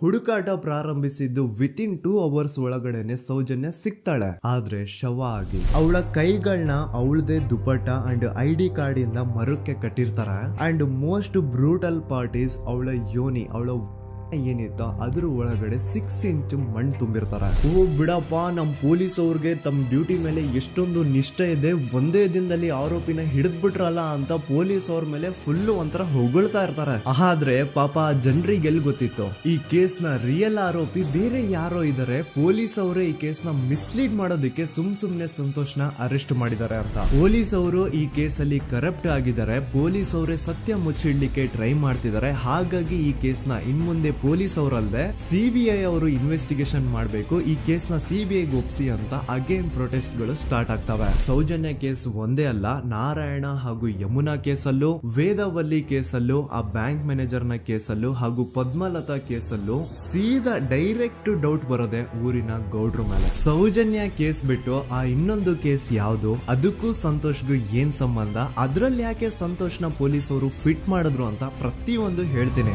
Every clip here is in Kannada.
ಹುಡುಕಾಟ ಪ್ರಾರಂಭಿಸಿದ್ದು ವಿತಿನ್ 2 ಅವರ್ಸ್ ಒಳಗಡೆನೆ ಸೌಜನ್ಯ ಸಿಗ್ತಾಳೆ. ಆದ್ರೆ ಶವ ಆಗಿ ಅವಳ ಕೈಗಳನ್ನ ಅವಳದೇ ದುಪಟ್ಟ ಅಂಡ್ ID ಕಾರ್ಡ್ ಇಂದ ಮರಕ್ಕೆ ಕಟ್ಟಿರ್ತಾರೆ. And most brutal part is ಅವಳ ಯೋನಿ, ಅವಳ ಏನಿತ್ತು ಅದ್ರ ಒಳಗಡೆ 6 ಇಂಚ್ ಮಣ್ಣು ತುಂಬಿರ್ತಾರೆ. ಓ ಬಿಡಪ್ಪ, ನಮ್ ಪೊಲೀಸ್ ಅವ್ರಿಗೆ ತಮ್ಮ ಡ್ಯೂಟಿ ಮೇಲೆ ಎಷ್ಟೊಂದು ನಿಷ್ಠೆ ಇದೆ, ಒಂದೇ ದಿನದಲ್ಲಿ ಆರೋಪಿನ ಹಿಡಿದ್ಬಿಟ್ರಲ್ಲ ಅಂತ ಪೊಲೀಸ್ ಅವ್ರ ಮೇಲೆ ಫುಲ್ ಒಂಥರ ಹೊಗಳ್ತಾ ಇರ್ತಾರೆ. ಆದ್ರೆ ಪಾಪ ಜನರಿಗೆ ಎಲ್ಲಿ ಗೊತ್ತಿತ್ತು ಈ ಕೇಸ್ ನ ರಿಯಲ್ ಆರೋಪಿ ಬೇರೆ ಯಾರೋ ಇದಾರೆ, ಪೊಲೀಸ್ ಅವರೇ ಈ ಕೇಸ್ ನ ಮಿಸ್ಲೀಡ್ ಮಾಡೋದಕ್ಕೆ ಸುಮ್ನೆ ಸಂತೋಷ್ನ ಅರೆಸ್ಟ್ ಮಾಡಿದ್ದಾರೆ ಅಂತ. ಪೊಲೀಸ್ ಅವರು ಈ ಕೇಸ್ ಅಲ್ಲಿ ಕರಪ್ಟ್ ಆಗಿದ್ದಾರೆ, ಪೊಲೀಸ್ ಅವರೇ ಸತ್ಯ ಮುಚ್ಚಿಡ್ಲಿಕ್ಕೆ ಟ್ರೈ ಮಾಡ್ತಿದ್ದಾರೆ. ಹಾಗಾಗಿ ಈ ಕೇಸ್ ನ ಇನ್ಮುಂದೆ ಪೊಲೀಸ್ ಅವರಲ್ಲದೆ CBI ಅವರು ಇನ್ವೆಸ್ಟಿಗೇಷನ್ ಮಾಡಬೇಕು, ಈ ಕೇಸ್ ನ CBI ಒಪ್ಸಿ ಅಂತ ಅಗೇನ್ ಪ್ರೊಟೆಸ್ಟ್ ಗಳು ಸ್ಟಾರ್ಟ್ ಆಗ್ತವೆ. ಸೌಜನ್ಯ ಕೇಸ್ ಒಂದೇ ಅಲ್ಲ, ನಾರಾಯಣ ಹಾಗೂ ಯಮುನಾ ಕೇಸಲ್ಲೂ, ವೇದವಲ್ಲಿ ಕೇಸಲ್ಲೂ, ಆ ಬ್ಯಾಂಕ್ ಮ್ಯಾನೇಜರ್ ನ ಕೇಸಲ್ಲೂ ಹಾಗೂ ಪದ್ಮಲತಾ ಕೇಸಲ್ಲೂ ಸೀದಾ ಡೈರೆಕ್ಟ್ ಡೌಟ್ ಬರೋದೆ ಊರಿನ ಗೌಡ್ರ ಮೇಲೆ. ಸೌಜನ್ಯ ಕೇಸ್ ಬಿಟ್ಟು ಆ ಇನ್ನೊಂದು ಕೇಸ್ ಯಾವುದು, ಅದಕ್ಕೂ ಸಂತೋಷ್ಗೂ ಏನ್ ಸಂಬಂಧ, ಅದ್ರಲ್ಲಿ ಯಾಕೆ ಸಂತೋಷ್ನ ಪೊಲೀಸ್ ಅವರು ಫಿಟ್ ಮಾಡಿದ್ರು ಅಂತ ಪ್ರತಿಯೊಂದು ಹೇಳ್ತೀನಿ.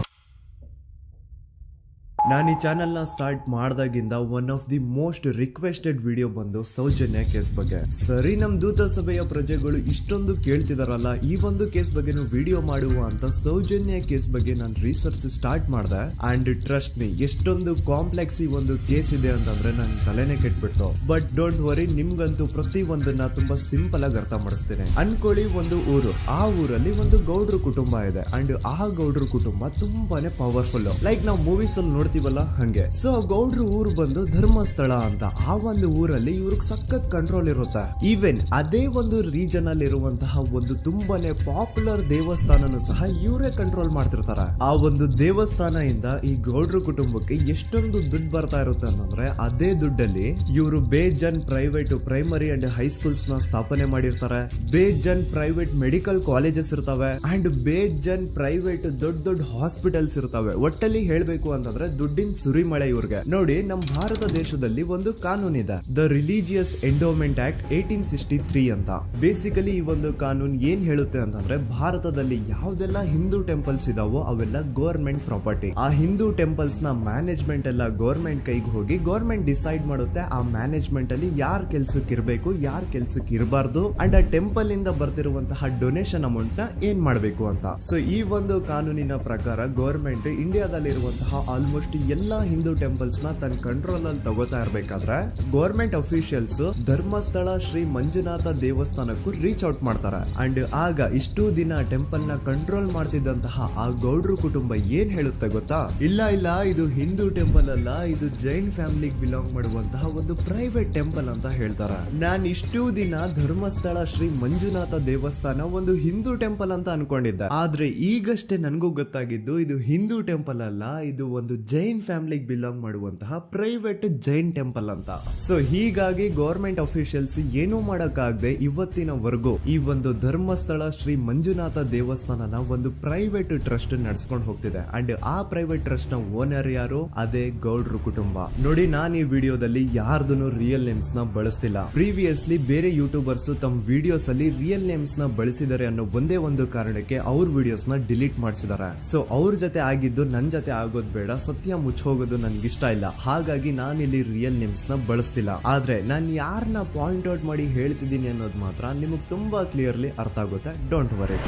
ನಾನು ಈ ಚಾನೆಲ್ ನ ಸ್ಟಾರ್ಟ್ ಮಾಡಿದಾಗಿಂದ one of the most requested video ಬಂದು ಸೌಜನ್ಯ ಕೇಸ್ ಬಗ್ಗೆ. ಸರಿ, ನಮ್ ದೂತ ಸಭೆಯ ಪ್ರಜೆಗಳು ಇಷ್ಟೊಂದು ಕೇಳ್ತಿದಾರಲ್ಲ, ಈ ಒಂದು ಕೇಸ್ ಬಗ್ಗೆ ವಿಡಿಯೋ ಮಾಡುವ ಅಂತ ಸೌಜನ್ಯ ಕೇಸ್ ಬಗ್ಗೆ ನಾನು ರಿಸರ್ಚ್ ಸ್ಟಾರ್ಟ್ ಮಾಡಿದೆ. ಅಂಡ್ ಟ್ರಸ್ಟ್ ಮೀ, ಎಷ್ಟೊಂದು ಕಾಂಪ್ಲೆಕ್ಸ್ ಈ ಒಂದು ಕೇಸ್ ಇದೆ ಅಂತಂದ್ರೆ ನನ್ ತಲೆನೇ ಕೆಟ್ಬಿಡ್ತು. ಬಟ್ ಡೋಂಟ್ ವರಿ, ನಿಮ್ಗಂತೂ ಪ್ರತಿ ಒಂದನ್ನ ತುಂಬಾ ಸಿಂಪಲ್ ಆಗಿ ಅರ್ಥ ಮಾಡಿಸ್ತೇನೆ. ಅನ್ಕೊಳ್ಳಿ, ಒಂದು ಊರು, ಆ ಊರಲ್ಲಿ ಒಂದು ಗೌಡ್ರ ಕುಟುಂಬ ಇದೆ. ಅಂಡ್ ಆ ಗೌಡ್ರ ಕುಟುಂಬ ತುಂಬಾನೇ ಪವರ್ಫುಲ್, ಲೈಕ್ ನಾವು ಮೂವೀಸ್ ಅಲ್ಲಿ ನೋಡ್ತೀವಲ್ಲ ಹಂಗೆ. ಸೊ ಗೌಡ್ರ ಊರು ಬಂದು ಧರ್ಮಸ್ಥಳ ಅಂತ. ಆ ಒಂದು ಊರಲ್ಲಿ ಇವ್ರಿಗೆ ಸಖತ್ ಕಂಟ್ರೋಲ್ ಇರುತ್ತೆ. ಈವನ್ ಅದೇ ಒಂದು ರೀಜನ್ ಅಲ್ಲಿ ಇರುವಂತಹ ಒಂದು ತುಂಬಾನೇ ಪಾಪ್ಯುಲರ್ ದೇವಸ್ಥಾನನು ಸಹ ಇವರೇ ಕಂಟ್ರೋಲ್ ಮಾಡ್ತಿರ್ತಾರೆ. ಆ ಒಂದು ದೇವಸ್ಥಾನ ಇಂದ ಈ ಗೌಡ್ರ ಕುಟುಂಬಕ್ಕೆ ಎಷ್ಟೊಂದು ದುಡ್ಡು ಬರ್ತಾ ಇರುತ್ತೆ ಅಂತಂದ್ರೆ, ಅದೇ ದುಡ್ಡಲ್ಲಿ ಇವರು ಬೇಜನ್ ಪ್ರೈವೇಟ್ ಪ್ರೈಮರಿ ಅಂಡ್ ಹೈಸ್ಕೂಲ್ಸ್ ನ ಸ್ಥಾಪನೆ ಮಾಡಿರ್ತಾರೆ, ಬೇಜನ್ ಪ್ರೈವೇಟ್ ಮೆಡಿಕಲ್ ಕಾಲೇಜಸ್ ಇರ್ತವೆ, ಅಂಡ್ ಬೇಜನ್ ಪ್ರೈವೇಟ್ ದೊಡ್ಡ ಹಾಸ್ಪಿಟಲ್ಸ್ ಇರ್ತವೆ. ಒಟ್ಟಲ್ಲಿ ಹೇಳ್ಬೇಕು ಅಂತಂದ್ರೆ ದುಡ್ಡಿನ ಸುರಿಮಳೆ ಇವ್ರಿಗೆ. ನೋಡಿ, ನಮ್ಮ ಭಾರತ ದೇಶದಲ್ಲಿ ಒಂದು ಕಾನೂನಿದೆ, ದ ರಿಲಿಜಿಯಸ್ ಎಂಡೋಮೆಂಟ್ ಆಕ್ಟ್ 1863 ಅಂತ. ಬೇಸಿಕಲಿ ಈ ಒಂದು ಕಾನೂನು ಏನ್ ಹೇಳುತ್ತೆ ಅಂತಂದ್ರೆ, ಭಾರತದಲ್ಲಿ ಯಾವ್ದೆಲ್ಲ ಹಿಂದೂ ಟೆಂಪಲ್ಸ್ ಇದಾವೋ ಅವೆಲ್ಲ ಗವರ್ಮೆಂಟ್ ಪ್ರಾಪರ್ಟಿ. ಆ ಹಿಂದೂ ಟೆಂಪಲ್ಸ್ ನ ಮ್ಯಾನೇಜ್ಮೆಂಟ್ ಎಲ್ಲ ಗವರ್ಮೆಂಟ್ ಕೈಗೆ ಹೋಗಿ ಗವರ್ಮೆಂಟ್ ಡಿಸೈಡ್ ಮಾಡುತ್ತೆ ಆ ಮ್ಯಾನೇಜ್ಮೆಂಟ್ ಅಲ್ಲಿ ಯಾರ್ ಕೆಲ್ಸಕ್ಕೆ ಇರಬೇಕು, ಯಾರ್ ಕೆಲ್ಸಕ್ಕೆ ಇರಬಾರ್ದು, ಅಂಡ್ ಆ ಟೆಂಪಲ್ ಇಂದ ಬರ್ತಿರುವಂತಹ ಡೊನೇಷನ್ ಅಮೌಂಟ್ ನ ಏನ್ ಮಾಡಬೇಕು ಅಂತ. ಸೊ ಈ ಒಂದು ಕಾನೂನಿನ ಪ್ರಕಾರ ಗವರ್ಮೆಂಟ್ ಇಂಡಿಯಾದಲ್ಲಿ ಇರುವಂತಹ ಆಲ್ಮೋಸ್ಟ್ ಎಲ್ಲಾ ಹಿಂದೂ ಟೆಂಪಲ್ಸ್ ನ ತನ್ನ ಕಂಟ್ರೋಲ್ ಅಲ್ಲಿ ತಗೋತಾ ಇರ್ಬೇಕಾದ್ರೆ ಗವರ್ಮೆಂಟ್ ಅಫಿಷಿಯಲ್ಸ್ ಧರ್ಮಸ್ಥಳ ಶ್ರೀ ಮಂಜುನಾಥ ದೇವಸ್ಥಾನಕ್ಕೂ ರೀಚ್ ಔಟ್ ಮಾಡ್ತಾರೆ. ಅಂಡ್ ಆಗ ಇಷ್ಟು ದಿನ ಟೆಂಪಲ್ ನ ಕಂಟ್ರೋಲ್ ಮಾಡ್ತಿದ್ದಂತಹ ಆ ಗೌಡ್ರ ಕುಟುಂಬ ಏನ್ ಹೇಳುತ್ತೆ ಗೊತ್ತಾ, ಇಲ್ಲ ಇದು ಹಿಂದೂ ಟೆಂಪಲ್ ಅಲ್ಲ, ಇದು ಜೈನ್ ಫ್ಯಾಮಿಲಿಗೆ ಬಿಲಾಂಗ್ ಮಾಡುವಂತಹ ಒಂದು ಪ್ರೈವೇಟ್ ಟೆಂಪಲ್ ಅಂತ ಹೇಳ್ತಾರೆ. ನಾನು ಇಷ್ಟು ದಿನ ಧರ್ಮಸ್ಥಳ ಶ್ರೀ ಮಂಜುನಾಥ ದೇವಸ್ಥಾನ ಒಂದು ಹಿಂದೂ ಟೆಂಪಲ್ ಅಂತ ಅನ್ಕೊಂಡಿದ್ದೆ. ಆದ್ರೆ ಈಗಷ್ಟೇ ನನಗೂ ಗೊತ್ತಾಗಿದ್ದು ಇದು ಹಿಂದೂ ಟೆಂಪಲ್ ಅಲ್ಲ, ಇದು ಒಂದು ಜೈನ್ ಫ್ಯಾಮಿಲಿಗೆ ಬಿಲಾಂಗ್ ಮಾಡುವಂತಹ ಪ್ರೈವೇಟ್ ಜೈನ್ ಟೆಂಪಲ್ ಅಂತ. ಸೊ ಹೀಗಾಗಿ ಗವರ್ಮೆಂಟ್ ಅಫಿಷಿಯಲ್ಸ್ ಏನೂ ಮಾಡಕ್ಕಾಗದೆ ಇವತ್ತಿನವರೆಗೂ ಈ ಒಂದು ಧರ್ಮಸ್ಥಳ ಶ್ರೀ ಮಂಜುನಾಥ ದೇವಸ್ಥಾನನ ಒಂದು ಪ್ರೈವೇಟ್ ಟ್ರಸ್ಟ್ ನಡೆಸ್ಕೊಂಡು ಹೋಗ್ತಿದೆ. ಅಂಡ್ ಆ ಪ್ರೈವೇಟ್ ಟ್ರಸ್ಟ್ ನ ಓನರ್ ಯಾರು, ಅದೇ ಗೌಡ್ರ ಕುಟುಂಬ. ನೋಡಿ, ನಾನು ಈ ವಿಡಿಯೋದಲ್ಲಿ ಯಾರ್ದು ರಿಯಲ್ ನೇಮ್ಸ್ ನ ಬಳಸ್ತಿಲ್ಲ. ಪ್ರೀವಿಯಸ್ಲಿ ಬೇರೆ ಯೂಟ್ಯೂಬರ್ಸ್ ತಮ್ಮ ವಿಡಿಯೋಸ್ ಅಲ್ಲಿ ರಿಯಲ್ ನೇಮ್ಸ್ ನ ಬಳಸಿದ್ದಾರೆ ಅನ್ನೋ ಒಂದೇ ಒಂದು ಕಾರಣಕ್ಕೆ ಅವ್ರ ವಿಡಿಯೋಸ್ ನ ಡಿಲೀಟ್ ಮಾಡಿಸಿದ್ದಾರೆ. ಸೊ ಅವ್ರ ಜೊತೆ ಆಗಿದ್ದು ನನ್ ಜೊತೆ ಆಗೋದ್ ಬೇಡ, ಸತ್ಯ ಮುಚ್ಚೋಗೋದು ನನ್ಗೆ ಇಷ್ಟ ಇಲ್ಲ. ಹಾಗಾಗಿ ನಾನು ಇಲ್ಲಿ ರಿಯಲ್ ನೇಮ್ಸ್ ನ ಬಳಸ್ತಿಲ್ಲ. ಆದ್ರೆ ನಾನು ಯಾರನ್ನ ಪಾಯಿಂಟ್ ಔಟ್ ಮಾಡಿ ಹೇಳ್ತಿದ್ದೀನಿ ಅನ್ನೋದು ಮಾತ್ರ ನಿಮಗೆ ತುಂಬಾ ಕ್ಲಿಯರ್ಲಿ ಅರ್ಥ ಆಗುತ್ತೆ. Don't worry.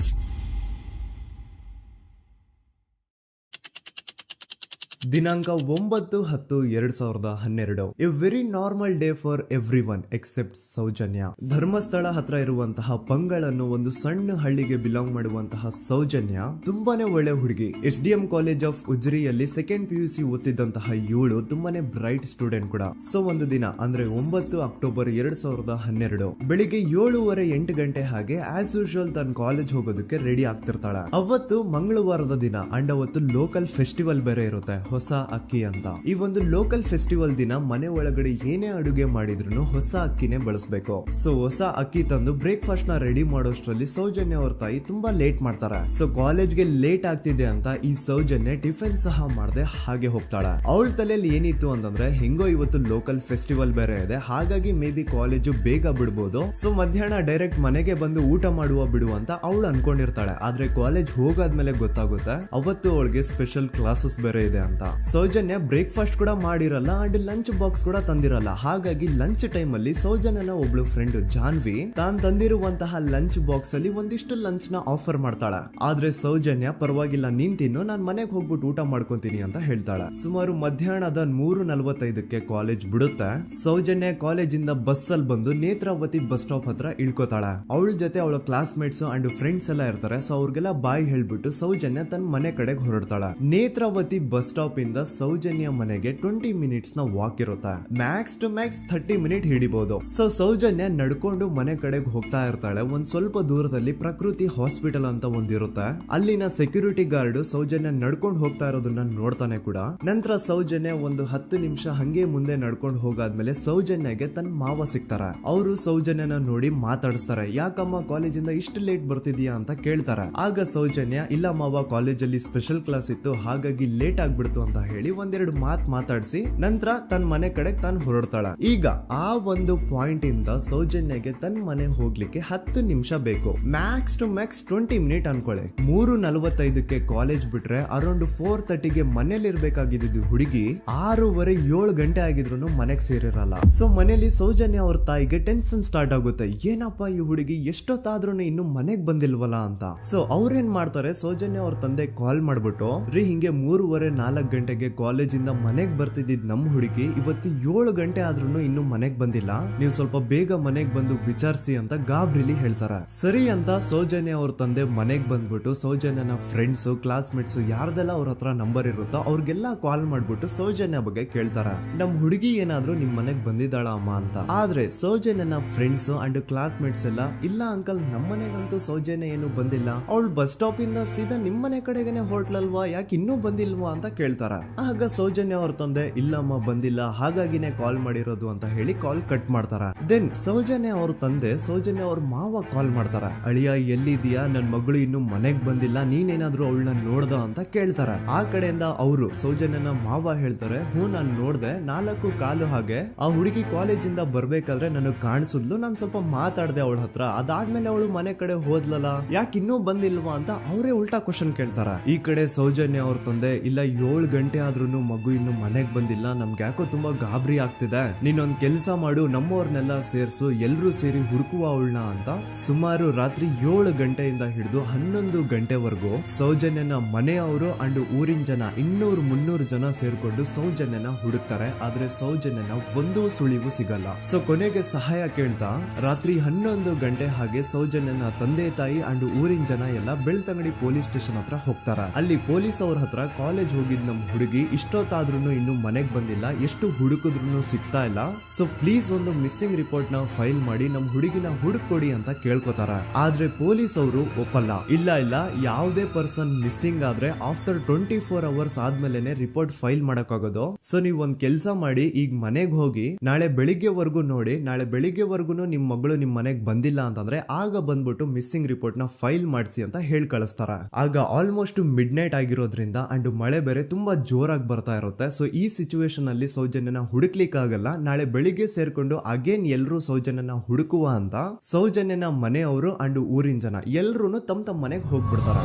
ದಿನಾಂಕ 9/10/2012. A very normal day for everyone except Soujanya. Dharmasthala ಹತ್ರ ಇರುವಂತಹ ಪಂಗಳ್ ಅನ್ನೋ ಒಂದು ಸಣ್ಣ ಹಳ್ಳಿಗೆ ಬಿಲಾಂಗ್ ಮಾಡುವಂತಹ ಸೌಜನ್ಯ ತುಂಬಾನೇ ಒಳ್ಳೆ ಹುಡುಗಿ. SDM ಕಾಲೇಜ್ ಆಫ್ ಉಜ್ರಿಯಲ್ಲಿ 2nd PUC ಓದ್ತಿದ್ದಂತಹ ಇವಳು ತುಂಬಾನೇ ಬ್ರೈಟ್ ಸ್ಟೂಡೆಂಟ್ ಕೂಡ. ಸೊ ಒಂದು ದಿನ ಅಂದ್ರೆ 9 ಅಕ್ಟೋಬರ್ 2012 ಬೆಳಿಗ್ಗೆ 7:30-8 ಗಂಟೆ ಹಾಗೆ ಆಸ್ ಯೂಶುವಲ್ ತನ್ನ ಕಾಲೇಜ್ ಹೋಗೋದಕ್ಕೆ ರೆಡಿ ಆಗ್ತಿರ್ತಾಳೆ. ಅವತ್ತು ಮಂಗಳವಾರದ ದಿನ ಅಂಡ್ ಅವತ್ತು ಲೋಕಲ್ ಫೆಸ್ಟಿವಲ್ ಬೇರೆ ಇರುತ್ತೆ, ಹೊಸ ಅಕ್ಕಿ ಅಂತ. ಈ ಒಂದು ಲೋಕಲ್ ಫೆಸ್ಟಿವಲ್ ದಿನ ಮನೆ ಒಳಗಡೆ ಏನೇ ಅಡುಗೆ ಮಾಡಿದ್ರು ಹೊಸ ಅಕ್ಕಿನೇ ಬಳಸಬೇಕು. ಸೊ ಹೊಸ ಅಕ್ಕಿ ತಂದು ಬ್ರೇಕ್ಫಾಸ್ಟ್ ನ ರೆಡಿ ಮಾಡೋಷ್ಟ್ರಲ್ಲಿ ಸೌಜನ್ಯ ಅವ್ರ ತಾಯಿ ತುಂಬಾ ಲೇಟ್ ಮಾಡ್ತಾರೆ. ಸೊ ಕಾಲೇಜ್ಗೆ ಲೇಟ್ ಆಗ್ತಿದೆ ಅಂತ ಈ ಸೌಜನ್ಯ ಟಿಫಿನ್ ಸಹ ಮಾಡದೆ ಹಾಗೆ ಹೋಗ್ತಾಳೆ. ಅವಳ ತಲೆಯಲ್ಲಿ ಏನಿತ್ತು ಅಂತಂದ್ರೆ, ಹೆಂಗೋ ಇವತ್ತು ಲೋಕಲ್ ಫೆಸ್ಟಿವಲ್ ಬೇರೆ ಇದೆ, ಹಾಗಾಗಿ ಮೇ ಬಿ ಕಾಲೇಜು ಬೇಗ ಬಿಡ್ಬೋದು, ಸೊ ಮಧ್ಯಾಹ್ನ ಡೈರೆಕ್ಟ್ ಮನೆಗೆ ಬಂದು ಊಟ ಮಾಡುವ ಬಿಡು ಅಂತ ಅವಳು ಅನ್ಕೊಂಡಿರ್ತಾಳೆ. ಆದ್ರೆ ಕಾಲೇಜ್ ಹೋಗಾದ್ಮೇಲೆ ಗೊತ್ತಾಗುತ್ತೆ ಅವತ್ತು ಅವಳಿಗೆ ಸ್ಪೆಷಲ್ ಕ್ಲಾಸಸ್ ಬೇರೆ ಇದೆ ಅಂತ. ಸೌಜನ್ಯ ಬ್ರೇಕ್ಫಾಸ್ಟ್ ಕೂಡ ಮಾಡಿರಲ್ಲ ಅಂಡ್ ಲಂಚ್ ಬಾಕ್ಸ್ ಕೂಡ ತಂದಿರಲ್ಲ. ಹಾಗಾಗಿ ಲಂಚ್ ಟೈಮ್ ಅಲ್ಲಿ ಸೌಜನ್ಯನ ಒಬ್ಳು ಫ್ರೆಂಡ್ ಜಾನ್ವಿ ತಾನ್ ತಂದಿರುವಂತಹ ಲಂಚ್ ಬಾಕ್ಸ್ ಅಲ್ಲಿ ಒಂದಿಷ್ಟು ಲಂಚ್ ನ ಆಫರ್ ಮಾಡ್ತಾಳ. ಆದ್ರೆ ಸೌಜನ್ಯ ಪರವಾಗಿಲ್ಲ ನೀನ್ ತಿನ್ನು, ನಾನ್ ಮನೆಗೆ ಹೋಗ್ಬಿಟ್ಟು ಊಟ ಮಾಡ್ಕೊಂತೀನಿ ಅಂತ ಹೇಳ್ತಾಳ. ಸುಮಾರು ಮಧ್ಯಾಹ್ನದ 3:45ಕ್ಕೆ ಕಾಲೇಜ್ ಬಿಡುತ್ತೆ. ಸೌಜನ್ಯ ಕಾಲೇಜ್ ಇಂದ ಬಸ್ ಅಲ್ಲಿ ಬಂದು ನೇತ್ರಾವತಿ ಬಸ್ ಸ್ಟಾಪ್ ಹತ್ರ ಇಳ್ಕೋತಾಳ. ಅವಳ ಜೊತೆ ಅವಳ ಕ್ಲಾಸ್ ಮೇಟ್ಸ್ ಅಂಡ್ ಫ್ರೆಂಡ್ಸ್ ಎಲ್ಲ ಇರ್ತಾರೆ. ಸೊ ಅವ್ರಿಗೆಲ್ಲ ಬಾಯ್ ಹೇಳ್ಬಿಟ್ಟು ಸೌಜನ್ಯ ತನ್ನ ಮನೆ ಕಡೆಗೆ ಹೊರಡ್ತಾಳ. ನೇತ್ರಾವತಿ ಬಸ್ ಸ್ಟಾಪ್ ಇಂದ ಸೌಜನ್ಯ ಮನೆಗೆ 20 ಮಿನಿಟ್ಸ್ ನ ವಾಕ್ ಇರುತ್ತೆ. ಮ್ಯಾಕ್ಸ್ ಟು ಮ್ಯಾಕ್ಸ್ 30 ಮಿನಿಟ್ ಹಿಡಿಬಹುದು. ಸೊ ಸೌಜನ್ಯ ನಡ್ಕೊಂಡು ಮನೆ ಕಡೆಗೆ ಹೋಗ್ತಾ ಇರ್ತಾಳೆ. ಒಂದ್ ಸ್ವಲ್ಪ ದೂರದಲ್ಲಿ ಪ್ರಕೃತಿ ಹಾಸ್ಪಿಟಲ್ ಅಂತ ಒಂದಿರುತ್ತೆ. ಅಲ್ಲಿನ ಸೆಕ್ಯೂರಿಟಿ ಗಾರ್ಡ್ ಸೌಜನ್ಯ ನಡ್ಕೊಂಡು ಹೋಗ್ತಾ ಇರೋದನ್ನ ನೋಡ್ತಾನೆ ಕೂಡ. ನಂತರ ಸೌಜನ್ಯ ಒಂದು 10 ನಿಮಿಷ ಹಂಗೆ ಮುಂದೆ ನಡ್ಕೊಂಡು ಹೋಗಾದ್ಮೇಲೆ ಸೌಜನ್ಯಗೆ ತನ್ನ ಮಾವ ಸಿಗ್ತಾರ. ಅವರು ಸೌಜನ್ಯನ ನೋಡಿ ಮಾತಾಡಿಸ್ತಾರೆ. ಯಾಕಮ್ಮ ಕಾಲೇಜಿಂದ ಇಷ್ಟು ಲೇಟ್ ಬರ್ತಿದೀಯಾ ಅಂತ ಕೇಳ್ತಾರೆ. ಆಗ ಸೌಜನ್ಯ ಇಲ್ಲ ಮಾವ, ಕಾಲೇಜಲ್ಲಿ ಸ್ಪೆಷಲ್ ಕ್ಲಾಸ್ ಇತ್ತು ಹಾಗಾಗಿ ಲೇಟ್ ಆಗ್ಬಿಡ್ತು ಅಂತ ಹೇಳಿ ಒಂದೆರಡು ಮಾತಾಡಿಸಿ ನಂತರ ತನ್ನ ಮನೆ ಕಡೆ ತಾನು ಹೊರಡ್ತಾಳ. ಈಗ ಆ ಒಂದು ಪಾಯಿಂಟ್ ಇಂದ ಸೌಜನ್ಯಗೆ ತನ್ನ ಮನೆ ಹೋಗ್ಲಿಕ್ಕೆ 10 ನಿಮಿಷ ಬೇಕು. ಮ್ಯಾಕ್ಸ್ ಟು ಮ್ಯಾಕ್ಸ್ 20 ಮಿನಿಟ್ ಅನ್ಕೊಳ್ಳಿ. 3:45ಕ್ಕೆ ಕಾಲೇಜ್ ಬಿಟ್ರೆ ಅರೌಂಡ್ 4:30ಗೆ ಮನೇಲಿ ಇರ್ಬೇಕಾಗಿದ್ದು ಹುಡುಗಿ 6:30-7 ಗಂಟೆ ಆಗಿದ್ರು ಮನೆಗೆ ಸೇರಿರಲ್ಲ. ಸೊ ಮನೇಲಿ ಸೌಜನ್ಯ ಅವ್ರ ತಾಯಿಗೆ ಟೆನ್ಷನ್ ಸ್ಟಾರ್ಟ್ ಆಗುತ್ತೆ. ಏನಪ್ಪಾ ಈ ಹುಡುಗಿ ಎಷ್ಟೊತ್ತಾದ್ರೂ ಇನ್ನು ಮನೆಗ್ ಬಂದಿಲ್ವಲ್ಲ ಅಂತ. ಸೊ ಅವ್ರೇನ್ ಮಾಡ್ತಾರೆ, ಸೌಜನ್ಯ ಅವ್ರ ತಂದೆ ಕಾಲ್ ಮಾಡ್ಬಿಟ್ಟು ರೀ ಹಿಂಗೆ 3:30-4 ಗಂಟೆಗೆ ಕಾಲೇಜ್ ಇಂದ ಮನೆಗ್ ಬರ್ತಿದ್ದಿದ್ ನಮ್ ಹುಡುಗಿ ಇವತ್ತು 7 ಗಂಟೆ ಆದ್ರೂ ಇನ್ನು ಮನೆಗ್ ಬಂದಿಲ್ಲ, ನೀವು ಸ್ವಲ್ಪ ಬೇಗ ಮನೆಗ್ ಬಂದು ವಿಚಾರಿಸಿ ಅಂತ ಗಾಬ್ರಿಲಿ ಹೇಳ್ತಾರ. ಸರಿ ಅಂತ ಸೌಜನ್ಯ ಅವ್ರ ತಂದೆ ಮನೆಗ್ ಬಂದ್ಬಿಟ್ಟು ಸೌಜನ್ಯನ ಫ್ರೆಂಡ್ಸ್ ಕ್ಲಾಸ್ ಮೇಟ್ಸ್ ಯಾರ್ದೆಲ್ಲ ಅವ್ರ ಹತ್ರ ನಂಬರ್ ಇರುತ್ತೋ ಅವ್ರಿಗೆಲ್ಲ ಕಾಲ್ ಮಾಡ್ಬಿಟ್ಟು ಸೌಜನ್ಯ ಬಗ್ಗೆ ಕೇಳ್ತಾರ. ನಮ್ ಹುಡುಗಿ ಏನಾದ್ರೂ ನಿಮ್ ಮನೆಗ್ ಬಂದಿದ್ದಾಳ ಅಮ್ಮ ಅಂತ. ಆದ್ರೆ ಸೌಜನ್ಯನ ಫ್ರೆಂಡ್ಸ್ ಅಂಡ್ ಕ್ಲಾಸ್ ಮೇಟ್ಸ್ ಎಲ್ಲ ಇಲ್ಲ ಅಂಕಲ್ ನಮ್ ಮನೆಗಂತೂ ಸೌಜನ್ಯ ಏನು ಬಂದಿಲ್ಲ, ಅವಳು ಬಸ್ ಸ್ಟಾಪ್ ಇಂದ ಸೀದಾ ನಿಮ್ ಮನೆ ಕಡೆಗೇನೆ ಹೊರಟ್ಲಲ್ವಾ, ಯಾಕೆ ಇನ್ನೂ ಬಂದಿಲ್ವಾ ಅಂತ ಕೇಳ್ತಾರ. ಆಗ ಸೌಜನ್ಯ ಅವ್ರ ತಂದೆ ಇಲ್ಲಮ್ಮ ಬಂದಿಲ್ಲ ಹಾಗಾಗಿನೇ ಕಾಲ್ ಮಾಡಿರೋದು ಅಂತ ಹೇಳಿ ಕಾಲ್ ಕಟ್ ಮಾಡ್ತಾರ. ದೆನ್ ಸೌಜನ್ಯ ಅವ್ರ ತಂದೆ ಸೌಜನ್ಯ ಅವ್ರ ಮಾವ ಕಾಲ್ ಮಾಡ್ತಾರ. ಅಳಿಯ ಎಲ್ಲಿದೀಯಾ, ನನ್ ಮಗಳು ಇನ್ನು ಮನೆಗ್ ಬಂದಿಲ್ಲ, ನೀನೇನಾದ್ರೂ ಅವಳನ್ನ ನೋಡ್ದ ಅಂತ ಕೇಳ್ತಾರ. ಆ ಕಡೆಯಿಂದ ಅವರು ಸೌಜನ್ಯನ ಮಾವ ಹೇಳ್ತಾರೆ, ಹ್ಞೂ ನಾನ್ ನೋಡ್ದೆ 4:15 ಹಾಗೆ ಆ ಹುಡುಗಿ ಕಾಲೇಜ್ ಇಂದ ಬರ್ಬೇಕಾದ್ರೆ ನನಗ್ ಕಾಣಿಸಿದ್ಲು, ನಾನ್ ಸ್ವಲ್ಪ ಮಾತಾಡ್ದೆ ಅವಳ ಹತ್ರ, ಅದಾದ್ಮೇಲೆ ಅವಳು ಮನೆ ಕಡೆ ಹೋದ್ಲಲ್ಲ, ಯಾಕೆ ಇನ್ನೂ ಬಂದಿಲ್ವಾ ಅಂತ ಅವರೇ ಉಲ್ಟಾ ಕ್ವಶನ್ ಕೇಳ್ತಾರ. ಈ ಕಡೆ ಸೌಜನ್ಯ ಅವ್ರ ತಂದೆ ಇಲ್ಲ 7 ಗಂಟೆ ಆದ್ರೂ ಮಗು ಇನ್ನು ಮನೆಗ್ ಬಂದಿಲ್ಲ, ನಮ್ಗೆ ಯಾಕೋ ತುಂಬಾ ಗಾಬರಿ ಆಗ್ತಿದೆ, ನೀನೊಂದ್ ಕೆಲ್ಸ ಮಾಡು ನಮ್ಮವ್ರನ್ನೆಲ್ಲ ಸೇರ್ಸು ಎಲ್ರೂ ಸೇರಿ ಹುಡುಕುವ ಅವಳನ್ನ ಅಂತ ಸುಮಾರು ರಾತ್ರಿ 7 ಗಂಟೆಯಿಂದ ಹಿಡಿದು 11 ಗಂಟೆವರೆಗೂ ಸೌಜನ್ಯನ ಮನೆಯವರು ಅಂಡ್ ಊರಿನ ಜನ 200-300 ಜನ ಸೇರ್ಕೊಂಡು ಸೌಜನ್ಯನ ಹುಡುಕ್ತಾರೆ. ಆದ್ರೆ ಸೌಜನ್ಯನ ಒಂದು ಸುಳಿವು ಸಿಗಲ್ಲ. ಸೊ ಕೊನೆಗೆ ಸಹಾಯ ಕೇಳ್ತಾ ರಾತ್ರಿ 11 ಗಂಟೆ ಹಾಗೆ ಸೌಜನ್ಯನ ತಂದೆ ತಾಯಿ ಅಂಡ್ ಊರಿನ ಜನ ಎಲ್ಲ ಬೆಳ್ತಂಗಡಿ ಪೊಲೀಸ್ ಸ್ಟೇಷನ್ ಹತ್ರ ಹೋಗ್ತಾರ. ಅಲ್ಲಿ ಪೊಲೀಸ್ ಅವ್ರ ಹತ್ರ ಕಾಲೇಜ್ ಹೋಗಿದ್ ನಮ್ ಹುಡುಗಿ ಇಷ್ಟೊತ್ತಾದ್ರೂ ಇನ್ನು ಮನೆಗ್ ಬಂದಿಲ್ಲ, ಎಷ್ಟು ಹುಡುಕಿದ್ರು ಸಿಗ್ತಾ ಇಲ್ಲ, ಸೊ ಪ್ಲೀಸ್ ಒಂದು ಮಿಸ್ಸಿಂಗ್ ರಿಪೋರ್ಟ್ ನ ಫೈಲ್ ಮಾಡಿ ನಮ್ ಹುಡುಗಿನ ಹುಡುಕೊಡಿ ಅಂತ ಕೇಳ್ಕೊತಾರ. ಆದ್ರೆ ಪೊಲೀಸ್ ಅವರು ಒಪ್ಪಲ್ಲ. ಇಲ್ಲ ಯಾವುದೇ ಪರ್ಸನ್ ಮಿಸ್ಸಿಂಗ್ ಆದ್ರೆ ಆಫ್ಟರ್ 24 ಅವರ್ಸ್ ಆದ್ಮೇಲೆ ರಿಪೋರ್ಟ್ ಫೈಲ್ ಮಾಡಕ್ಕಾಗೋದು. ಸೊ ನೀವ್ ಒಂದ್ ಕೆಲ್ಸ ಮಾಡಿ, ಈಗ ಮನೆಗ್ ಹೋಗಿ ನಾಳೆ ಬೆಳಿಗ್ಗೆವರೆಗೂ ನೋಡಿ, ನಾಳೆ ಬೆಳಿಗ್ಗೆವರೆಗೂ ನಿಮ್ ಮಗಳು ನಿಮ್ ಮನೆಗ್ ಬಂದಿಲ್ಲ ಅಂತಂದ್ರೆ ಆಗ ಬಂದ್ಬಿಟ್ಟು ಮಿಸ್ಸಿಂಗ್ ರಿಪೋರ್ಟ್ ನ ಫೈಲ್ ಮಾಡಿಸಿ ಅಂತ ಹೇಳಿ ಕಳಿಸ್ತಾರ. ಆಗ ಆಲ್ಮೋಸ್ಟ್ ಮಿಡ್ ನೈಟ್ ಆಗಿರೋದ್ರಿಂದ ಅಂಡ್ ಮಳೆ ಬೇರೆ ತುಂಬಾ ಜೋರಾಗಿ ಬರ್ತಾ ಇರುತ್ತೆ. ಸೊ ಈ ಸಿಚುವೇಶನ್ ಅಲ್ಲಿ ಸೌಜನ್ಯನ ಹುಡುಕ್ಲಿಕ್ಕೆ ಆಗಲ್ಲ. ನಾಳೆ ಬೆಳಿಗ್ಗೆ ಸೇರ್ಕೊಂಡು ಅಗೇನ್ ಎಲ್ರು ಸೌಜನ್ಯನ ಹುಡುಕುವ ಅಂತ ಸೌಜನ್ಯನ ಮನೆಯವರು ಅಂಡ್ ಊರಿನ ಜನ ಎಲ್ರು ತಮ್ಮ ಮನೆಗೆ ಹೋಗ್ಬಿಡ್ತಾರ.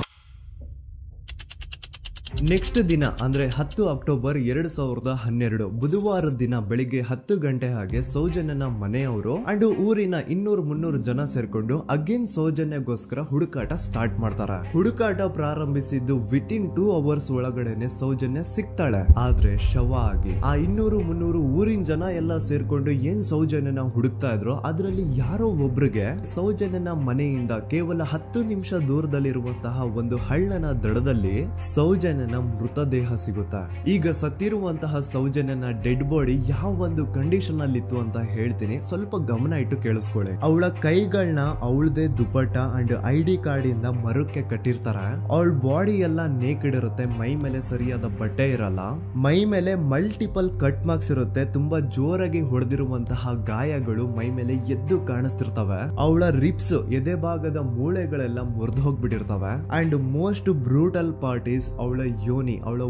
ನೆಕ್ಸ್ಟ್ ದಿನ ಅಂದ್ರೆ 10 ಅಕ್ಟೋಬರ್ 2012 ಬುಧವಾರದ ದಿನ ಬೆಳಿಗ್ಗೆ 10 ಗಂಟೆ ಹಾಗೆ ಸೌಜನ್ಯನ ಮನೆಯವರು ಅಂಡ್ ಊರಿನ 200-300 ಜನ ಸೇರ್ಕೊಂಡು ಅಗೇನ್ ಸೌಜನ್ಯಗೋಸ್ಕರ ಹುಡುಕಾಟ ಸ್ಟಾರ್ಟ್ ಮಾಡ್ತಾರ. ಹುಡುಕಾಟ ಪ್ರಾರಂಭಿಸಿದ್ದು ವಿತಿನ್ 2 ಅವರ್ಸ್ ಒಳಗಡೆನೆ ಸೌಜನ್ಯ ಸಿಗ್ತಾಳೆ. ಆದ್ರೆ ಶವ ಆಗಿ ಆ 200-300 ಊರಿನ ಜನ ಎಲ್ಲ ಸೇರ್ಕೊಂಡು ಏನ್ ಸೌಜನ್ಯನ ಹುಡುಕ್ತಾ ಇದ್ರು ಅದರಲ್ಲಿ ಯಾರೋ ಒಬ್ರಿಗೆ ಸೌಜನ್ಯನ ಮನೆಯಿಂದ ಕೇವಲ 10 ನಿಮಿಷ ದೂರದಲ್ಲಿರುವಂತಹ ಒಂದು ಹಳ್ಳನ ದಡದಲ್ಲಿ ಸೌಜನ್ಯ ಮೃತದೇಹ ಸಿಗುತ್ತಾ. ಈಗ ಸತ್ತಿರುವಂತಹ ಸೌಜನ್ಯನ ಡೆಡ್ ಬಾಡಿ ಯಾವ ಒಂದು ಕಂಡೀಷನ್ ಅಲ್ಲಿ ಇತ್ತು ಅಂತ ಹೇಳ್ತೀನಿ, ಸ್ವಲ್ಪ ಗಮನ ಇಟ್ಟು ಕೇಳಿಸ್ಕೊಳ್ಳಿ. ಅವಳ ಕೈಗಳನ್ನ ಅವಳದೇ ದುಪಟ್ಟ ಅಂಡ್ ID ಕಾರ್ಡ್ ಇಂದ ಮರಕ್ಕೆ ಕಟ್ಟಿರ್ತಾರ. ಅವಳ ಬಾಡಿ ಎಲ್ಲ ನೇಕೆಡ್ ಇರುತ್ತೆ, ಮೈ ಮೇಲೆ ಸರಿಯಾದ ಬಟ್ಟೆ ಇರಲ್ಲ, ಮೈ ಮೇಲೆ ಮಲ್ಟಿಪಲ್ ಕಟ್ ಮಾರ್ಕ್ಸ್ ಇರುತ್ತೆ, ತುಂಬಾ ಜೋರಾಗಿ ಹೊಡೆದಿರುವಂತಹ ಗಾಯಗಳು ಮೈ ಮೇಲೆ ಎದ್ದು ಕಾಣಿಸ್ತಿರ್ತವೆ. ಅವಳ ರಿಪ್ಸ್ ಎದೆ ಭಾಗದ ಮೂಳೆಗಳೆಲ್ಲ ಮುರಿದು ಹೋಗ್ಬಿಟ್ಟಿರ್ತವೆ. And most brutal part is ಅವಳ ಯೋನಿ, ಅವಳ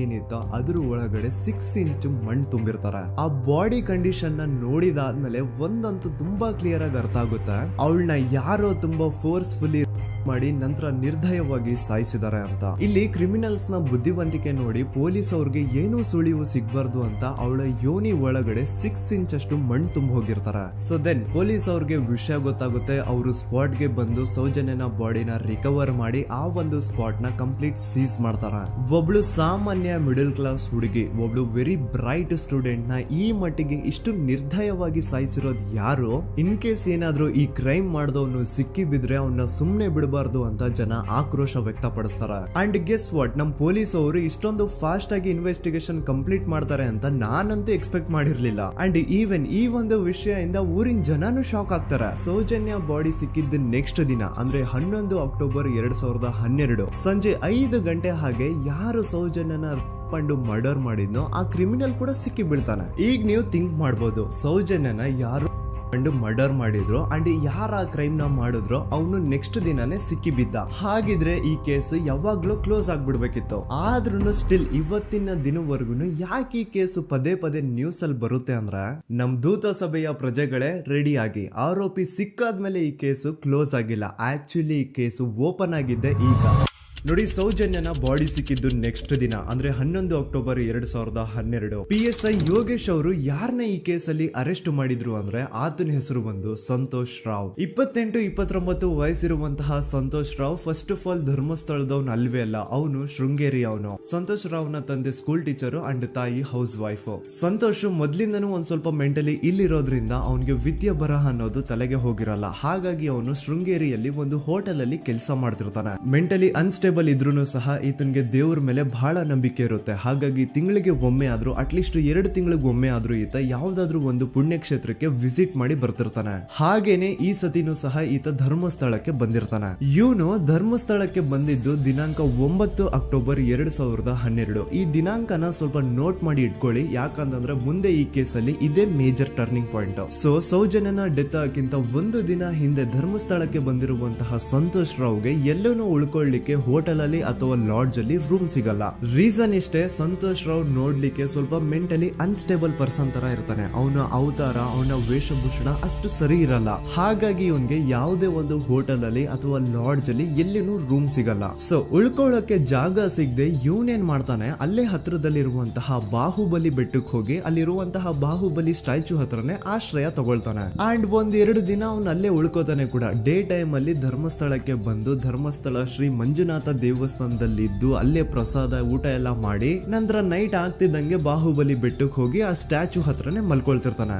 ಏನಿತ್ತು ಅದ್ರ ಒಳಗಡೆ 6 ಇಂಚ್ ಮಣ್ಣು ತುಂಬಿರ್ತಾರೆ. ಆ ಬಾಡಿ ಕಂಡೀಷನ್ ನ ನೋಡಿದಾದ್ಮೇಲೆ ಒಂದಂತೂ ತುಂಬಾ ಕ್ಲಿಯರ್ ಆಗಿ ಅರ್ಥ ಆಗುತ್ತೆ, ಅವಳನ್ನ ಯಾರೋ ತುಂಬಾ ಫೋರ್ಸ್ಫುಲಿ ಮಾಡಿ ನಂತರ ನಿರ್ದಯವಾಗಿ ಸಾಯಿಸಿದ್ದಾರೆ ಅಂತ. ಇಲ್ಲಿ ಕ್ರಿಮಿನಲ್ಸ್ ನ ಬುದ್ಧಿವಂತಿಕೆ ನೋಡಿ ಪೊಲೀಸ್ ಅವ್ರಿಗೆ ಏನೂ ಸುಳಿವು ಸಿಗ್ಬಾರ್ದು ಅಂತ ಅವಳ ಯೋನಿ ಒಳಗಡೆ 6 ಇಂಚ್ ಅಷ್ಟು ಮಣ್ಣು ತುಂಬ ಹೋಗಿರ್ತಾರೆ. ಸೊ ದೆನ್ ಪೊಲೀಸ್ ಅವ್ರಿಗೆ ವಿಷಯ ಗೊತ್ತಾಗುತ್ತೆ. ಅವರು ಸ್ಪಾಟ್ ಗೆ ಬಂದು ಸೌಜನ್ಯನ ಬಾಡಿನ ರಿಕವರ್ ಮಾಡಿ ಆ ಒಂದು ಸ್ಪಾಟ್ ನ ಕಂಪ್ಲೀಟ್ ಸೀಸ್ ಮಾಡ್ತಾರೆ. ಒಬ್ಳು ಸಾಮಾನ್ಯ ಮಿಡಲ್ ಕ್ಲಾಸ್ ಹುಡುಗಿ, ಒಬ್ಳು ವೆರಿ ಬ್ರೈಟ್ ಸ್ಟೂಡೆಂಟ್ ನ ಈ ಮಟ್ಟಿಗೆ ಇಷ್ಟು ನಿರ್ದಯವಾಗಿ ಸಾಯಿಸಿರೋದು ಯಾರು? ಇನ್ ಕೇಸ್ ಏನಾದ್ರೂ ಈ ಕ್ರೈಮ್ ಮಾಡಿದವನು ಸಿಕ್ಕಿ ಬಿದ್ರೆ ಅವನ್ನ ಸುಮ್ನೆ ಬಿಡಬಾರ್ದು ಅಂತ ಜನ ಆಕ್ರೋಶ ವ್ಯಕ್ತಪಡಿಸ್ತಾರೆ. ಅಂಡ್ ಗೆಸ್ ವಾಟ್, ನಮ್ ಪೊಲೀಸ್ ಅವರು ಇಷ್ಟೊಂದು ಫಾಸ್ಟ್ ಆಗಿ ಇನ್ವೆಸ್ಟಿಗೇಷನ್ ಕಂಪ್ಲೀಟ್ ಮಾಡ್ತಾರೆ ಅಂತ ನಾನಂತೂ ಎಕ್ಸ್ಪೆಕ್ಟ್ ಮಾಡಿರ್ಲಿಲ್ಲ. ಅಂಡ್ ಈವನ್ ಈ ಒಂದು ವಿಷಯದಿಂದ ಊರಿನ ಜನನು ಶಾಕ್ ಆಗ್ತಾರೆ. ಸೌಜನ್ಯ ಬಾಡಿ ಸಿಕ್ಕಿದ್ದ ನೆಕ್ಸ್ಟ್ ದಿನ ಅಂದ್ರೆ 11 ಅಕ್ಟೋಬರ್ 2012 ಸಂಜೆ 5 ಗಂಟೆ ಹಾಗೆ ಯಾರು ಸೌಜನ್ಯನ ಪಂಡು ಮರ್ಡರ್ ಮಾಡಿದ್ನೋ ಆ ಕ್ರಿಮಿನಲ್ ಕೂಡ ಸಿಕ್ಕಿ ಬೀಳ್ತಾನೆ. ಈಗ ನೀವು ಥಿಂಕ್ ಮಾಡ್ಬೋದು, ಸೌಜನ್ಯನ ಯಾರು ಮರ್ಡರ್ ಮಾಡಿದ್ರು ಅಂಡ್ ಯಾರ ಕ್ರೈಮ್ ನ ಮಾಡಿದ್ರು ಅವನು ನೆಕ್ಸ್ಟ್ ದಿನಾನೇ ಸಿಕ್ಕಿ ಬಿದ್ದ. ಹಾಗಿದ್ರೆ ಈ ಕೇಸ್ ಯಾವಾಗ್ಲೂ ಕ್ಲೋಸ್ ಆಗ್ಬಿಡ್ಬೇಕಿತ್ತು. ಆದ್ರೂ ಸ್ಟಿಲ್ ಇವತ್ತಿನ ದಿನವರೆಗೂ ಯಾಕೆ ಈ ಕೇಸ್ ಪದೇ ಪದೇ ನ್ಯೂಸ್ ಅಲ್ಲಿ ಬರುತ್ತೆ ಅಂದ್ರೆ, ನಮ್ ದೂತ ಸಭೆಯ ಪ್ರಜೆಗಳೇ ರೆಡಿ ಆಗಿ, ಆರೋಪಿ ಸಿಕ್ಕಾದ್ಮೇಲೆ ಈ ಕೇಸು ಕ್ಲೋಸ್ ಆಗಿಲ್ಲ. ಆಕ್ಚುಲಿ ಈ ಕೇಸು ಓಪನ್ ಆಗಿದ್ದೆ ಈಗ. ನೋಡಿ, ಸೌಜನ್ಯನ ಬಾಡಿ ಸಿಕ್ಕಿದ್ದು ನೆಕ್ಸ್ಟ್ ದಿನ ಅಂದ್ರೆ 11 ಅಕ್ಟೋಬರ್ 2012. PSI ಯೋಗೇಶ್ ಅವರು ಯಾರನ್ನ ಈ ಕೇಸಲ್ಲಿ ಅರೆಸ್ಟ್ ಮಾಡಿದ್ರು ಅಂದ್ರೆ ಆತನ ಹೆಸರು ಬಂದು ಸಂತೋಷ್ ರಾವ್. 28-29 ವಯಸ್ಸಿರುವಂತಹ Santosh Rao first of all ಧರ್ಮಸ್ಥಳದವನು ಅಲ್ವೇ ಅಲ್ಲ, ಅವನು ಶೃಂಗೇರಿ ಅವನು. ಸಂತೋಷ್ ರಾವ್ ನ ತಂದೆ ಸ್ಕೂಲ್ ಟೀಚರು ಅಂಡ್ ತಾಯಿ ಹೌಸ್ ವೈಫ್. ಸಂತೋಷ್ ಮೊದ್ಲಿಂದನೂ ಒಂದ್ ಸ್ವಲ್ಪ ಮೆಂಟಲಿ ಇಲ್ಲಿರೋದ್ರಿಂದ ಅವನಿಗೆ ವಿದ್ಯೆ ಬರಹ ಅನ್ನೋದು ತಲೆಗೆ ಹೋಗಿರಲ್ಲ. ಹಾಗಾಗಿ ಅವನು ಶೃಂಗೇರಿಯಲ್ಲಿ ಒಂದು ಹೋಟೆಲ್ ಅಲ್ಲಿ ಕೆಲಸ ಮಾಡ್ತಿರ್ತಾನೆ. ಮೆಂಟಲಿ ಅನ್ಸ್ಟೇಬಲ್ ಇದ್ರೂ ಸಹ ಈತನಿಗೆ ದೇವ್ರ ಮೇಲೆ ಬಹಳ ನಂಬಿಕೆ ಇರುತ್ತೆ. ಹಾಗಾಗಿ ತಿಂಗಳಿಗೆ ಒಮ್ಮೆ ಆದ್ರೂ, ಅಟ್ಲೀಸ್ಟ್ 2 ತಿಂಗಳಿಗೆ ಒಮ್ಮೆ ಆದ್ರೂ ಈತ ಯಾವ್ದಾದ್ರು ಒಂದು ಪುಣ್ಯಕ್ಷೇತ್ರಕ್ಕೆ ವಿಸಿಟ್ ಮಾಡಿ ಬರ್ತಿರ್ತಾನೆ. ಹಾಗೇನೆ ಈ ಸತಿನೂ ಸಹ ಈತ ಧರ್ಮಸ್ಥಳಕ್ಕೆ ಬಂದಿರ್ತಾನೆ. ಇವನು ಧರ್ಮಸ್ಥಳಕ್ಕೆ ಬಂದಿದ್ದು ದಿನಾಂಕ 9 ಅಕ್ಟೋಬರ್ 2012. ಈ ದಿನಾಂಕನ ಸ್ವಲ್ಪ ನೋಟ್ ಮಾಡಿ ಇಟ್ಕೊಳ್ಳಿ, ಯಾಕಂತಂದ್ರೆ ಮುಂದೆ ಈ ಕೇಸಲ್ಲಿ ಇದೇ ಮೇಜರ್ ಟರ್ನಿಂಗ್ ಪಾಯಿಂಟ್. ಸೊ ಸೌಜನ್ಯನ ಡೆತ್ ಆಗಿಂತ ಒಂದು ದಿನ ಹಿಂದೆ ಧರ್ಮಸ್ಥಳಕ್ಕೆ ಬಂದಿರುವಂತಹ ಸಂತೋಷ್ ರಾವ್ಗೆ ಎಲ್ಲೂ ಉಳ್ಕೊಳ್ಳಿಕ್ಕೆ ಹೋಟೆಲ್ ಅಲ್ಲಿ ಅಥವಾ ಲಾಡ್ಜ್ ಅಲ್ಲಿ ರೂಮ್ ಸಿಗಲ್ಲ. ರೀಸನ್ ಇಷ್ಟೇ, ಸಂತೋಷ್ ರಾವ್ ನೋಡ್ಲಿಕ್ಕೆ ಸ್ವಲ್ಪ ಮೆಂಟಲಿ ಅನ್ಸ್ಟೇಬಲ್ ಪರ್ಸನ್ ತರ ಇರ್ತಾನೆ. ಅವನ ಅವತಾರ, ಅವನ ವೇಷಭೂಷಣ ಅಷ್ಟು ಸರಿ ಇರಲ್ಲ. ಹಾಗಾಗಿ ಇವನ್ಗೆ ಯಾವುದೇ ಒಂದು ಹೋಟೆಲ್ ಅಲ್ಲಿ ಅಥವಾ ಲಾಡ್ಜ್ ಅಲ್ಲಿ ಎಲ್ಲಿನೂ ರೂಮ್ ಸಿಗಲ್ಲ. ಸೊ ಉಳ್ಕೊಳ್ಳೋಕೆ ಜಾಗ ಸಿಗದೆ ಇವನೇನ್ ಮಾಡ್ತಾನೆ, ಅಲ್ಲೇ ಹತ್ರದಲ್ಲಿರುವಂತಹ ಬಾಹುಬಲಿ ಬೆಟ್ಟಕ್ಕೆ ಹೋಗಿ ಅಲ್ಲಿರುವಂತಹ ಬಾಹುಬಲಿ ಸ್ಟ್ಯಾಚು ಹತ್ರನೇ ಆಶ್ರಯ ತಗೊಳ್ತಾನೆ. ಅಂಡ್ 1-2 ದಿನ ಅವನು ಅಲ್ಲೇ ಉಳ್ಕೋತಾನೆ ಕೂಡ. ಡೇ ಟೈಮ್ ಅಲ್ಲಿ ಧರ್ಮಸ್ಥಳಕ್ಕೆ ಬಂದು ಧರ್ಮಸ್ಥಳ ಶ್ರೀ ಮಂಜುನಾಥ ದೇವಸ್ಥಾನದಲ್ಲಿದ್ದು ಅಲ್ಲೇ ಪ್ರಸಾದ ಊಟ ಎಲ್ಲ ಮಾಡಿ ನಂತರ ನೈಟ್ ಆಗ್ತಿದ್ದಂಗೆ ಬಾಹುಬಲಿ ಬೆಟ್ಟಕ್ಕೆ ಹೋಗಿ ಆ ಸ್ಟ್ಯಾಚು ಹತ್ರನೇ ಮಲ್ಕೊಳ್ತಿರ್ತಾನೆ.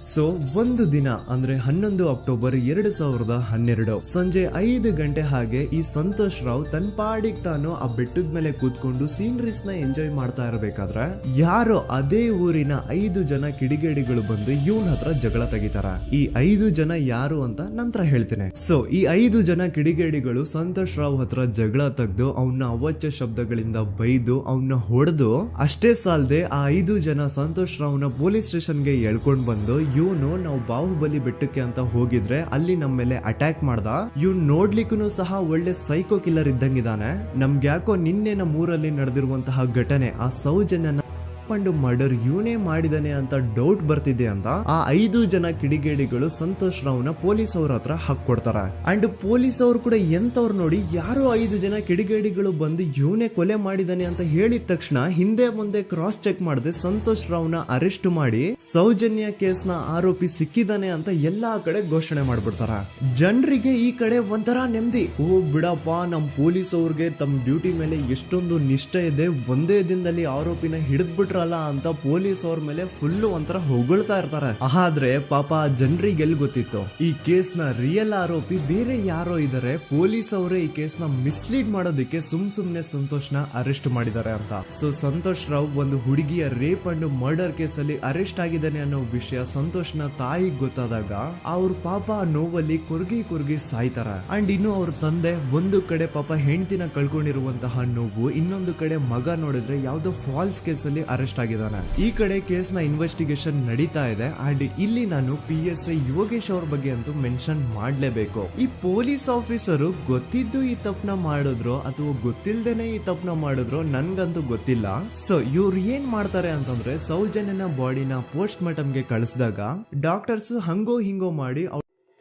ಸೊ ಒಂದು ದಿನ ಅಂದ್ರೆ 11 ಅಕ್ಟೋಬರ್ 2012 ಸಂಜೆ 5 ಗಂಟೆ ಹಾಗೆ ಈ ಸಂತೋಷ್ ರಾವ್ ತನ್ನ ಪಾಡಿಗೆ ತಾನು ಆ ಬೆಟ್ಟದ ಮೇಲೆ ಕೂತ್ಕೊಂಡು ಸೀನರೀಸ್ ನ ಎಂಜಾಯ್ ಮಾಡ್ತಾ ಇರಬೇಕಾದ್ರೆ ಯಾರೋ ಅದೇ ಊರಿನ 5 ಜನ ಕಿಡಿಗೇಡಿಗಳು ಬಂದು ಇವನ್ ಹತ್ರ ಜಗಳ ತೆಗಿತಾರ. ಈ 5 ಜನ ಯಾರು ಅಂತ ನಂತರ ಹೇಳ್ತೇನೆ. ಸೊ ಈ 5 ಜನ ಕಿಡಿಗೇಡಿಗಳು ಸಂತೋಷ್ ರಾವ್ ಹತ್ರ ಜಗಳ ತೆಗೆದು ಅವನ ಅವಾಚ್ಯ ಶಬ್ದಗಳಿಂದ ಬೈದು ಅವನ್ನ ಹೊಡೆದು, ಅಷ್ಟೇ ಸಾಲದೆ ಆ 5 ಜನ ಸಂತೋಷ್ ರಾವ್ನ ಪೊಲೀಸ್ ಸ್ಟೇಷನ್ಗೆ ಎಳ್ಕೊಂಡ್ ಬಂದು ಇವನು ನಾವು ಬಾಹುಬಲಿ ಬೆಟ್ಟಕ್ಕೆ ಅಂತ ಹೋಗಿದ್ರೆ ಅಲ್ಲಿ ನಮ್ಮ ಮೇಲೆ ಅಟ್ಯಾಕ್ ಮಾಡ್ದ, ಇವ್ನು ನೋಡ್ಲಿಕ್ಕೂ ಸಹ ಒಳ್ಳೆ ಸೈಕೋ ಕಿಲ್ಲರ್ ಇದ್ದಂಗಿದಾನೆ, ನಮ್ಗೆ ಯಾಕೋ ನಿನ್ನೆ ನಮ್ಮೂರಲ್ಲಿ ನಡೆದಿರುವಂತಹ ಘಟನೆ ಆ ಸೌಜನ್ಯನ ಮರ್ಡರ್ ಇವನೇ ಮಾಡಿದಾನೆ ಅಂತ ಡೌಟ್ ಬರ್ತಿದೆ ಅಂತ ಆ 5 ಜನ ಕಿಡಿಗೇಡಿಗಳು ಸಂತೋಷ್ ರಾವ್ನ ಪೊಲೀಸ್ ಅವ್ರ ಹತ್ರ ಹಾಕೊಡ್ತಾರೆ. ಅಂಡ್ ಪೊಲೀಸ್ ಅವರು ಕೂಡ ಎಂತವ್ರು ನೋಡಿ, ಯಾರೋ 5 ಜನ ಕಿಡಿಗೇಡಿಗಳು ಬಂದು ಇವನೇ ಕೊಲೆ ಮಾಡಿದಾನೆ ಅಂತ ಹೇಳಿದ ತಕ್ಷಣ ಹಿಂದೆ ಮುಂದೆ ಕ್ರಾಸ್ ಚೆಕ್ ಮಾಡದೆ ಸಂತೋಷ್ ರಾವ್ನ ಅರೆಸ್ಟ್ ಮಾಡಿ ಸೌಜನ್ಯ ಕೇಸ್ನ ಆರೋಪಿ ಸಿಕ್ಕಿದಾನೆ ಅಂತ ಎಲ್ಲಾ ಕಡೆ ಘೋಷಣೆ ಮಾಡ್ಬಿಡ್ತಾರ. ಜನರಿಗೆ ಈ ಕಡೆ ಒಂಥರ ನೆಮ್ಮದಿ, ಓ ಬಿಡಪ್ಪ ನಮ್ ಪೊಲೀಸ್ ಅವ್ರಿಗೆ ತಮ್ಮ ಡ್ಯೂಟಿ ಮೇಲೆ ಎಷ್ಟೊಂದು ನಿಷ್ಠೆ ಇದೆ, ಒಂದೇ ದಿನದಲ್ಲಿ ಆರೋಪಿನ ಹಿಡಿದ್ಬಿಟ್ರಲ್ಲ ಅಂತ ಪೊಲೀಸ್ ಅವ್ರ ಮೇಲೆ ಫುಲ್ ಒಂಥರ ಹೊಗಳ್ತಾ ಇರ್ತಾರೆ. ಆದ್ರೆ ಪಾಪ ಜನರಿಗೆ ಎಲ್ಲಿ ಗೊತ್ತಿತ್ತು ಈ ಕೇಸ್ ನ ರಿಯಲ್ ಆರೋಪಿ ಬೇರೆ ಯಾರೋ ಇದಾರೆ, ಪೊಲೀಸ್ ಅವರೇ ಈ ಕೇಸ್ ನ ಮಿಸ್ಲೀಡ್ ಮಾಡೋದಕ್ಕೆ ಸುಮ್ನೆ ಸಂತೋಷ್ ನ ಅರೆಸ್ಟ್ ಮಾಡಿದ್ದಾರೆ ಅಂತ. ಸೊ ಸಂತೋಷ್ ರಾವ್ ಒಂದು ಹುಡುಗಿಯ ರೇಪ್ ಅಂಡ್ ಮರ್ಡರ್ ಕೇಸ್ ಅಲ್ಲಿ ಅರೆಸ್ಟ್ ಆಗಿದ್ದಾನೆ ಅನ್ನೋ ವಿಷಯ ಸಂತೋಷ್ ನ ತಾಯಿಗೆ ಗೊತ್ತಾದಾಗ ಅವ್ರ ಪಾಪ ನೋವಲ್ಲಿ ಕುರ್ಗಿ ಸಾಯ್ತಾರ. ಅಂಡ್ ಇನ್ನು ಅವ್ರ ತಂದೆ ಒಂದು ಕಡೆ ಪಾಪ ಹೆಂಡತಿನ ಕಳ್ಕೊಂಡಿರುವಂತಹ ನೋವು, ಇನ್ನೊಂದು ಕಡೆ ಮಗ ನೋಡಿದ್ರೆ ಯಾವ್ದೋ ಫಾಲ್ಸ್ ಕೇಸ್ ಅಲ್ಲಿ ಅರೆಸ್ಟ್ ಆಗಿದ್ದಾನೆ. ಈ ಕಡೆ ಕೇಸ್ ನ ಇನ್ವೆಸ್ಟಿಗೇಷನ್ ನಡೀತಾ ಇದೆ. ಅಂಡ್ ಇಲ್ಲಿ ನಾನು PSI ಯೋಗೇಶ್ ಅವ್ರ ಬಗ್ಗೆ ಅಂತೂ ಮೆನ್ಷನ್ ಮಾಡ್ಲೇಬೇಕು. ಈ ಪೊಲೀಸ್ ಆಫೀಸರು ಗೊತ್ತಿದ್ದು ಈ ತಪ್ಪನ ಮಾಡಿದ್ರು ಅಥವಾ ಗೊತ್ತಿಲ್ದೇನೆ ಈ ತಪ್ಪನ ಮಾಡಿದ್ರು ನನ್ಗಂತೂ ಗೊತ್ತಿಲ್ಲ. ಸೊ ಇವ್ರು ಏನ್ ಮಾಡ್ತಾರೆ ಅಂತಂದ್ರೆ ಸೌಜನ್ಯನ ಬಾಡಿನ ಪೋಸ್ಟ್ ಮಾರ್ಟಮ್ ಗೆ ಕಳಿಸಿದಾಗ ಡಾಕ್ಟರ್ಸ್ ಹಂಗೋ ಹಿಂಗೋ ಮಾಡಿ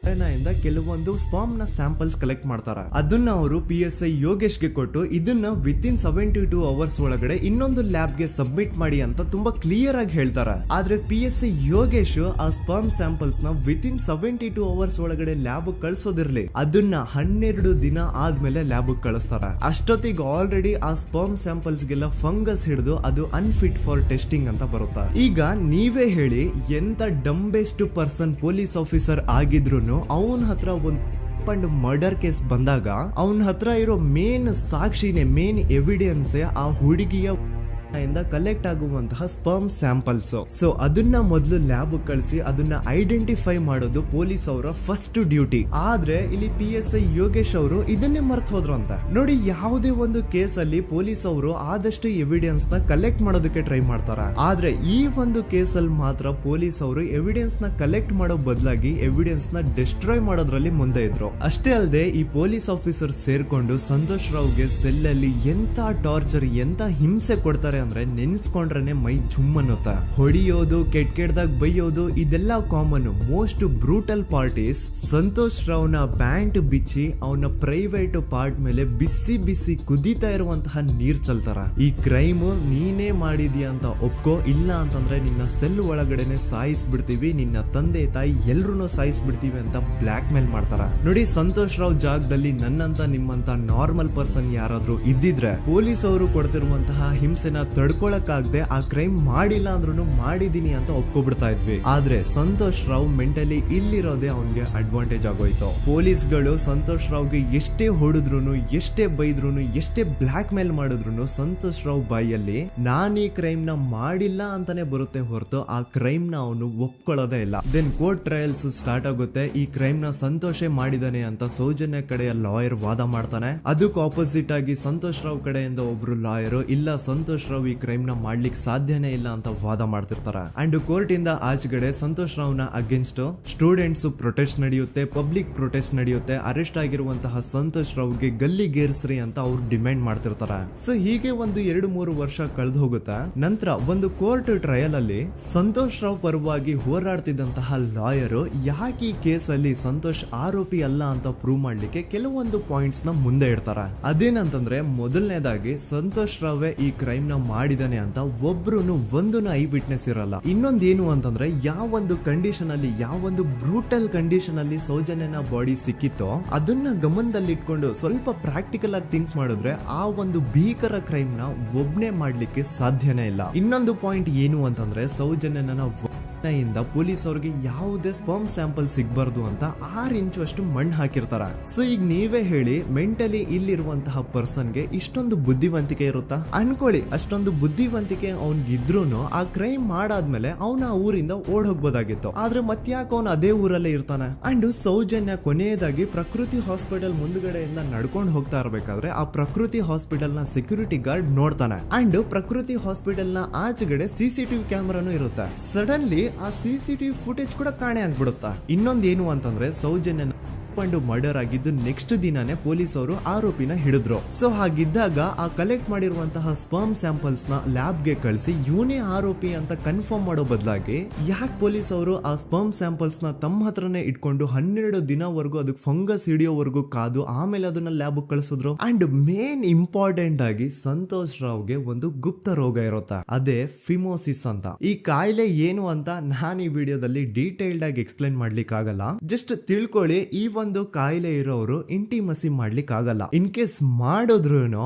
ಇಂದ ಕೆಲವೊಂದು ಸ್ಪರ್ಮ್ ನ ಸ್ಯಾಂಪಲ್ಸ್ ಕಲೆಕ್ಟ್ ಮಾಡ್ತಾರ. ಅದನ್ನ ಅವರು PSI ಯೋಗೇಶ್ಗೆ ಕೊಟ್ಟು ಇದನ್ನ ವಿತಿನ್ 72 ಅವರ್ಸ್ ಒಳಗಡೆ ಇನ್ನೊಂದು ಲ್ಯಾಬ್ ಗೆ ಸಬ್ಮಿಟ್ ಮಾಡಿ ಅಂತ ತುಂಬಾ ಕ್ಲಿಯರ್ ಆಗಿ ಹೇಳ್ತಾರೆ. ಆದ್ರೆ PSI ಯೋಗೇಶ್ ಆ ಸ್ಪರ್ಮ್ ಸ್ಯಾಂಪಲ್ಸ್ ನ ವಿತಿನ್ 72 ಅವರ್ಸ್ ಒಳಗಡೆ ಲ್ಯಾಬ್ ಕಳ್ಸೋದಿರ್ಲಿ, ಅದನ್ನ 12 ದಿನ ಆದ್ಮೇಲೆ ಲ್ಯಾಬ್ ಕಳಿಸ್ತಾರ. ಅಷ್ಟೊತ್ತಿಗೆ ಆಲ್ರೆಡಿ ಆ ಸ್ಪರ್ಮ್ ಸ್ಯಾಂಪಲ್ಸ್ ಗೆಲ್ಲ ಫಂಗಸ್ ಹಿಡಿದು ಅದು ಅನ್ಫಿಟ್ ಫಾರ್ ಟೆಸ್ಟಿಂಗ್ ಅಂತ ಬರುತ್ತಾ. ಈಗ ನೀವೇ ಹೇಳಿ, ಎಂತ ಡಂಬೆಸ್ಟ್ ಪರ್ಸನ್ ಪೊಲೀಸ್ ಆಫೀಸರ್ ಆಗಿದ್ರು ಅವನ ಹತ್ರ ಒಂದು ಮರ್ಡರ್ ಕೇಸ್ ಬಂದಾಗ ಅವನ ಹತ್ರ ಇರೋ ಮೇನ್ ಸಾಕ್ಷಿನೇ, ಮೇನ್ ಎವಿಡೆನ್ಸ್ ಆ ಹುಡುಗಿಯ ಇಂದ ಕಲೆಕ್ಟ್ ಆಗುವಂತಹ ಸ್ಪರ್ಮ್ ಸ್ಯಾಂಪಲ್ಸ್. ಸೊ ಅದನ್ನ ಮೊದಲು ಲ್ಯಾಬ್ ಕಳಿಸಿ ಅದನ್ನ ಐಡೆಂಟಿಫೈ ಮಾಡೋದು ಪೊಲೀಸ್ ಅವರ ಫಸ್ಟ್ ಡ್ಯೂಟಿ. ಆದ್ರೆ ಇಲ್ಲಿ PSI ಯೋಗೇಶ್ ಅವರು ಇದನ್ನೇ ಮರ್ತು ಹೋದ್ರು ಅಂತ ನೋಡಿ. ಯಾವುದೇ ಒಂದು ಕೇಸ್ ಅಲ್ಲಿ ಪೊಲೀಸ್ ಅವರು ಆದಷ್ಟು ಎವಿಡೆನ್ಸ್ ನ ಕಲೆಕ್ಟ್ ಮಾಡೋದಕ್ಕೆ ಟ್ರೈ ಮಾಡ್ತಾರ. ಆದ್ರೆ ಈ ಒಂದು ಕೇಸ್ ಅಲ್ಲಿ ಮಾತ್ರ ಪೊಲೀಸ್ ಅವರು ಎವಿಡೆನ್ಸ್ ನ ಕಲೆಕ್ಟ್ ಮಾಡೋ ಬದಲಾಗಿ ಎವಿಡೆನ್ಸ್ ನ ಡಿಸ್ಟ್ರಾಯ್ ಮಾಡೋದ್ರಲ್ಲಿ ಮುಂದೆ ಇದ್ರು. ಅಷ್ಟೇ ಅಲ್ಲದೆ ಈ ಪೊಲೀಸ್ ಆಫೀಸರ್ ಸೇರ್ಕೊಂಡು ಸಂತೋಷ್ ರಾವ್ಗೆ ಸೆಲ್ ಅಲ್ಲಿ ಎಂತ ಟಾರ್ಚರ್, ಎಂತ ಹಿಂಸೆ ಕೊಡ್ತಾರೆ ಅಂದ್ರೆ ನೆನ್ಸ್ಕೊಂಡ್ರೆ ಮೈ ಜುಮ್ ಅನ್ನುತ್ತಾ. ಹೊಡಿಯೋದು, ಕೆಟ್ಟದಾಗ ಬೈಯೋದು, ಇದೆಲ್ಲ common. Most brutal parties Santosh ರಾವ್ನ ಪ್ಯಾಂಟ್ ಬಿಚ್ಚಿ ಅವನ ಪ್ರೈವೇಟ್ ಪಾರ್ಟ್ ಮೇಲೆ ಬಿಸಿ ಬಿಸಿ ಕುದೀತಾ ಇರುವಂತಹ ನೀರ್ ಚಲ್ತಾರ. ಈ ಕ್ರೈಮ್ ನೀನೇ ಮಾಡಿದ್ಯಾ ಅಂತ ಒಪ್ಕೋ, ಇಲ್ಲ ಅಂತಂದ್ರೆ ನಿನ್ನ ಸೆಲ್ ಒಳಗಡೆನೆ ಸಾಯಿಸ್ಬಿಡ್ತೀವಿ, ನಿನ್ನ ತಂದೆ ತಾಯಿ ಎಲ್ರು ಸಾಯಿಸ್ಬಿಡ್ತೀವಿ ಅಂತ ಬ್ಲಾಕ್ ಮೇಲ್ ಮಾಡ್ತಾರ. ನೋಡಿ, ಸಂತೋಷ್ ರಾವ್ ಜಾಗದಲ್ಲಿ ನನ್ನಂತ ನಿಮ್ಮಂತ ನಾರ್ಮಲ್ ಪರ್ಸನ್ ಯಾರಾದ್ರೂ ಇದ್ದಿದ್ರೆ ಪೊಲೀಸ್ ಅವರು ಕೊಡ್ತಿರುವಂತಹ ಹಿಂಸೆನ ತಡ್ಕೊಳಕ್ಕಾಗದೆ ಆ ಕ್ರೈಮ್ ಮಾಡಿಲ್ಲ ಅಂದ್ರೂ ಮಾಡಿದೀನಿ ಅಂತ ಒಪ್ಕೊಬಿಡ್ತಾ ಇದ್ವಿ. ಆದ್ರೆ ಸಂತೋಷ್ ರಾವ್ ಮೆಂಟಲಿ ಇಲ್ಲಿರೋದೇ ಅವನ್ಗೆ ಅಡ್ವಾಂಟೇಜ್ ಆಗೋಯ್ತು. ಪೊಲೀಸ್ಗಳು ಸಂತೋಷ್ ರಾವ್ಗೆ ಎಷ್ಟೇ ಹೊಡೆದ್ರು, ಎಷ್ಟೇ ಬೈದ್ರು, ಎಷ್ಟೇ ಬ್ಲಾಕ್ ಮೇಲ್ ಮಾಡಿದ್ರು ಸಂತೋಷ್ ರಾವ್ ಬಾಯಲ್ಲಿ ನಾನ್ ಈ ಕ್ರೈಮ್ ನ ಮಾಡಿಲ್ಲ ಅಂತಾನೆ ಬರುತ್ತೆ ಹೊರತು ಆ ಕ್ರೈಮ್ ನ ಅವನು ಒಪ್ಕೊಳ್ಳೋದೇ ಇಲ್ಲ. ದೆನ್ ಕೋರ್ಟ್ ಟ್ರಯಲ್ಸ್ ಸ್ಟಾರ್ಟ್ ಆಗುತ್ತೆ. ಈ ಕ್ರೈಮ್ ನ ಸಂತೋಷೇ ಮಾಡಿದಾನೆ ಅಂತ ಸೌಜನ್ಯ ಕಡೆಯ ಲಾಯರ್ ವಾದ ಮಾಡ್ತಾನೆ. ಅದಕ್ಕೆ ಆಪೋಸಿಟ್ ಆಗಿ ಸಂತೋಷ್ ರಾವ್ ಕಡೆಯಿಂದ ಒಬ್ರು ಲಾಯರ್ ಇಲ್ಲ, ಸಂತೋಷ್ ರಾವ್ ಈ ಕ್ರೈಮ್ ನ ಮಾಡ್ಲಿಕ್ಕೆ ಸಾಧ್ಯನೇ ಇಲ್ಲ ಅಂತ ವಾದ ಮಾಡ್ತಿರ್ತಾರೆ. ಅಂಡ್ ಕೋರ್ಟ್ ಇಂದ ಆಚೆಗಡೆ ಸಂತೋಷ್ ರಾವ್ ನ ಅಗೇನ್ಸ್ಟ್ ಸ್ಟೂಡೆಂಟ್ಸ್ ಪ್ರೊಟೆಸ್ಟ್ ನಡೆಯುತ್ತೆ, ಪಬ್ಲಿಕ್ ಪ್ರೊಟೆಸ್ಟ್ ನಡೆಯುತ್ತೆ. ಅರೆಸ್ಟ್ ಆಗಿರುವಂತಹ ಸಂತೋಷ್ ರಾವ್ಗೆ ಗಲ್ಲಿಗೇರಿಸ್ರಿ ಅಂತ ಅವ್ರು ಡಿಮ್ಯಾಂಡ್ ಮಾಡ್ತಿರ್ತಾರೆ. ಸೊ ಹೀಗೆ ಒಂದು 2-3 ವರ್ಷ ಕಳೆದು ಹೋಗುತ್ತೆ. ನಂತರ ಒಂದು ಕೋರ್ಟ್ ಟ್ರಯಲ್ ಅಲ್ಲಿ ಸಂತೋಷ್ ರಾವ್ ಪರವಾಗಿ ಹೋರಾಡ್ತಿದ್ದಂತಹ ಲಾಯರ್ ಯಾಕೆ ಈ ಕೇಸ್ ಅಲ್ಲಿ ಸಂತೋಷ್ ಆರೋಪಿ ಅಲ್ಲ ಅಂತ ಪ್ರೂವ್ ಮಾಡ್ಲಿಕ್ಕೆ ಕೆಲವೊಂದು ಪಾಯಿಂಟ್ಸ್ ನ ಮುಂದೆ ಇಡ್ತಾರೆ. ಅದೇನಂತಂದ್ರೆ, ಮೊದಲನೇದಾಗಿ ಸಂತೋಷ್ ರಾವ್ ಈ ಕ್ರೈಮ್ ನ ಮಾಡಿದಾನೆ ಅಂತ ಒಬ್ರು ಒಂದು ಐ ವಿಟ್ನೆಸ್ ಇರಲ್ಲ. ಇನ್ನೊಂದೇನು ಅಂತಂದ್ರೆ, ಯಾವೊಂದು ಕಂಡೀಷನ್ ಅಲ್ಲಿ, ಯಾವೊಂದು ಬ್ರೂಟಲ್ ಕಂಡೀಷನ್ ಅಲ್ಲಿ ಸೌಜನ್ಯನ ಬಾಡಿ ಸಿಕ್ಕಿತ್ತೋ ಅದನ್ನ ಗಮನದಲ್ಲಿ ಇಟ್ಕೊಂಡು ಸ್ವಲ್ಪ ಪ್ರಾಕ್ಟಿಕಲ್ ಆಗಿ ಥಿಂಕ್ ಮಾಡಿದ್ರೆ ಆ ಒಂದು ಭೀಕರ ಕ್ರೈಮ್ ನ ಒಬ್ನೇ ಮಾಡ್ಲಿಕ್ಕೆ ಸಾಧ್ಯನೇ ಇಲ್ಲ. ಇನ್ನೊಂದು ಪಾಯಿಂಟ್ ಏನು ಅಂತಂದ್ರೆ, ಸೌಜನ್ಯನ ಇಂದ ಪೊಲೀಸ್ ಅವ್ರಿಗೆ ಯಾವುದೇ ಸ್ಪರ್ಮ್ ಸ್ಯಾಂಪಲ್ ಸಿಗ್ಬಾರ್ದು ಅಂತ 6 ಇಂಚು ಅಷ್ಟು ಮಣ್ಣು ಹಾಕಿರ್ತಾರ. ಸೊ ಈಗ ನೀವೇ ಹೇಳಿ, ಮೆಂಟಲಿ ಇಲ್ಲಿರುವಂತಹ ಪರ್ಸನ್ಗೆ ಇಷ್ಟೊಂದು ಬುದ್ಧಿವಂತಿಕೆ ಇರುತ್ತಾ ಅನ್ಕೊಳ್ಳಿ. ಅಷ್ಟೊಂದು ಬುದ್ಧಿವಂತಿಕೆ ಅವ್ನಿಗಿದ್ರು ಆ ಕ್ರೈಮ್ ಮಾಡಾದ್ಮೇಲೆ ಅವನ ಆ ಊರಿಂದ ಓಡ್ ಹೋಗ್ಬೋದಾಗಿತ್ತು. ಆದ್ರೆ ಮತ್ತ್ಯಾಕೆ ಅವನು ಅದೇ ಊರಲ್ಲೇ ಇರ್ತಾನೆ. ಅಂಡ್ ಸೌಜನ್ಯ ಕೊನೆಯದಾಗಿ ಪ್ರಕೃತಿ ಹಾಸ್ಪಿಟಲ್ ಮುಂದ್ಗಡೆಯಿಂದ ನಡ್ಕೊಂಡು ಹೋಗ್ತಾ ಇರ್ಬೇಕಾದ್ರೆ ಆ ಪ್ರಕೃತಿ ಹಾಸ್ಪಿಟಲ್ ನ ಸೆಕ್ಯೂರಿಟಿ ಗಾರ್ಡ್ ನೋಡ್ತಾನೆ. ಅಂಡ್ ಪ್ರಕೃತಿ ಹಾಸ್ಪಿಟಲ್ ನ ಆಚೆಗಡೆ CCTV ಕ್ಯಾಮರಾನು ಇರುತ್ತೆ. ಸಡನ್ಲಿ ಆ CCTV ಫುಟೇಜ್ ಕೂಡ ಕಾಣೆ ಆಗ್ಬಿಡುತ್ತಾ. ಇನ್ನೊಂದೇನು ಅಂತಂದ್ರೆ, ಸೌಜನ್ಯ ಮರ್ಡರ್ ಆಗಿದ್ದು ನೆಕ್ಸ್ಟ್ ದಿನಾನೇ ಪೊಲೀಸ್ ಅವರು ಆರೋಪಿನ ಹಿಡಿದ್ರು. ಸೊ ಹಾಗಿದ್ದಾಗ ಆ ಕಲೆಕ್ಟ್ ಮಾಡಿರುವಂತಹ ಸ್ಪರ್ಮ್ ಸ್ಯಾಂಪಲ್ಸ್ ನ ಲ್ಯಾಬ್ ಗೆ ಕಳಿಸಿ ಇವನೇ ಆರೋಪಿ ಅಂತ ಕನ್ಫರ್ಮ್ ಮಾಡೋ ಬದಲಾಗಿ ಯಾಕೆ ಪೊಲೀಸ್ ಅವರು ಆ ಸ್ಪರ್ಮ್ ಸ್ಯಾಂಪಲ್ಸ್ ನ ತಮ್ಮ ಹತ್ರನೇ ಇಟ್ಕೊಂಡು 12 ದಿನವರೆಗೂ ಅದಕ್ಕೆ ಫಂಗಸ್ ಹಿಡಿಯೋವರೆಗೂ ಕಾದು ಆಮೇಲೆ ಅದನ್ನ ಲ್ಯಾಬ್ ಕಳಿಸಿದ್ರು. ಅಂಡ್ ಮೇನ್ ಇಂಪಾರ್ಟೆಂಟ್ ಆಗಿ ಸಂತೋಷ್ ರಾವ್ಗೆ ಒಂದು ಗುಪ್ತ ರೋಗ ಇರುತ್ತೆ, ಅದೇ ಫಿಮೋಸಿಸ್ ಅಂತ. ಈ ಕಾಯಿಲೆ ಏನು ಅಂತ ನಾನು ಈ ವಿಡಿಯೋದಲ್ಲಿ ಡೀಟೇಲ್ಡ್ ಆಗಿ ಎಕ್ಸ್ಪ್ಲೈನ್ ಮಾಡ್ಲಿಕ್ಕೆ ಆಗಲ್ಲ. ಜಸ್ಟ್ ತಿಳ್ಕೊಳ್ಳಿ, ಈ ಒಂದು ಕಾಯಿಲೆ ಇರೋರು ಇಂಟಿಮಸಿ ಮಾಡ್ಲಿಕ್ಕೆ ಆಗಲ್ಲ. ಇನ್ ಕೇಸ್ ಮಾಡಿದ್ರು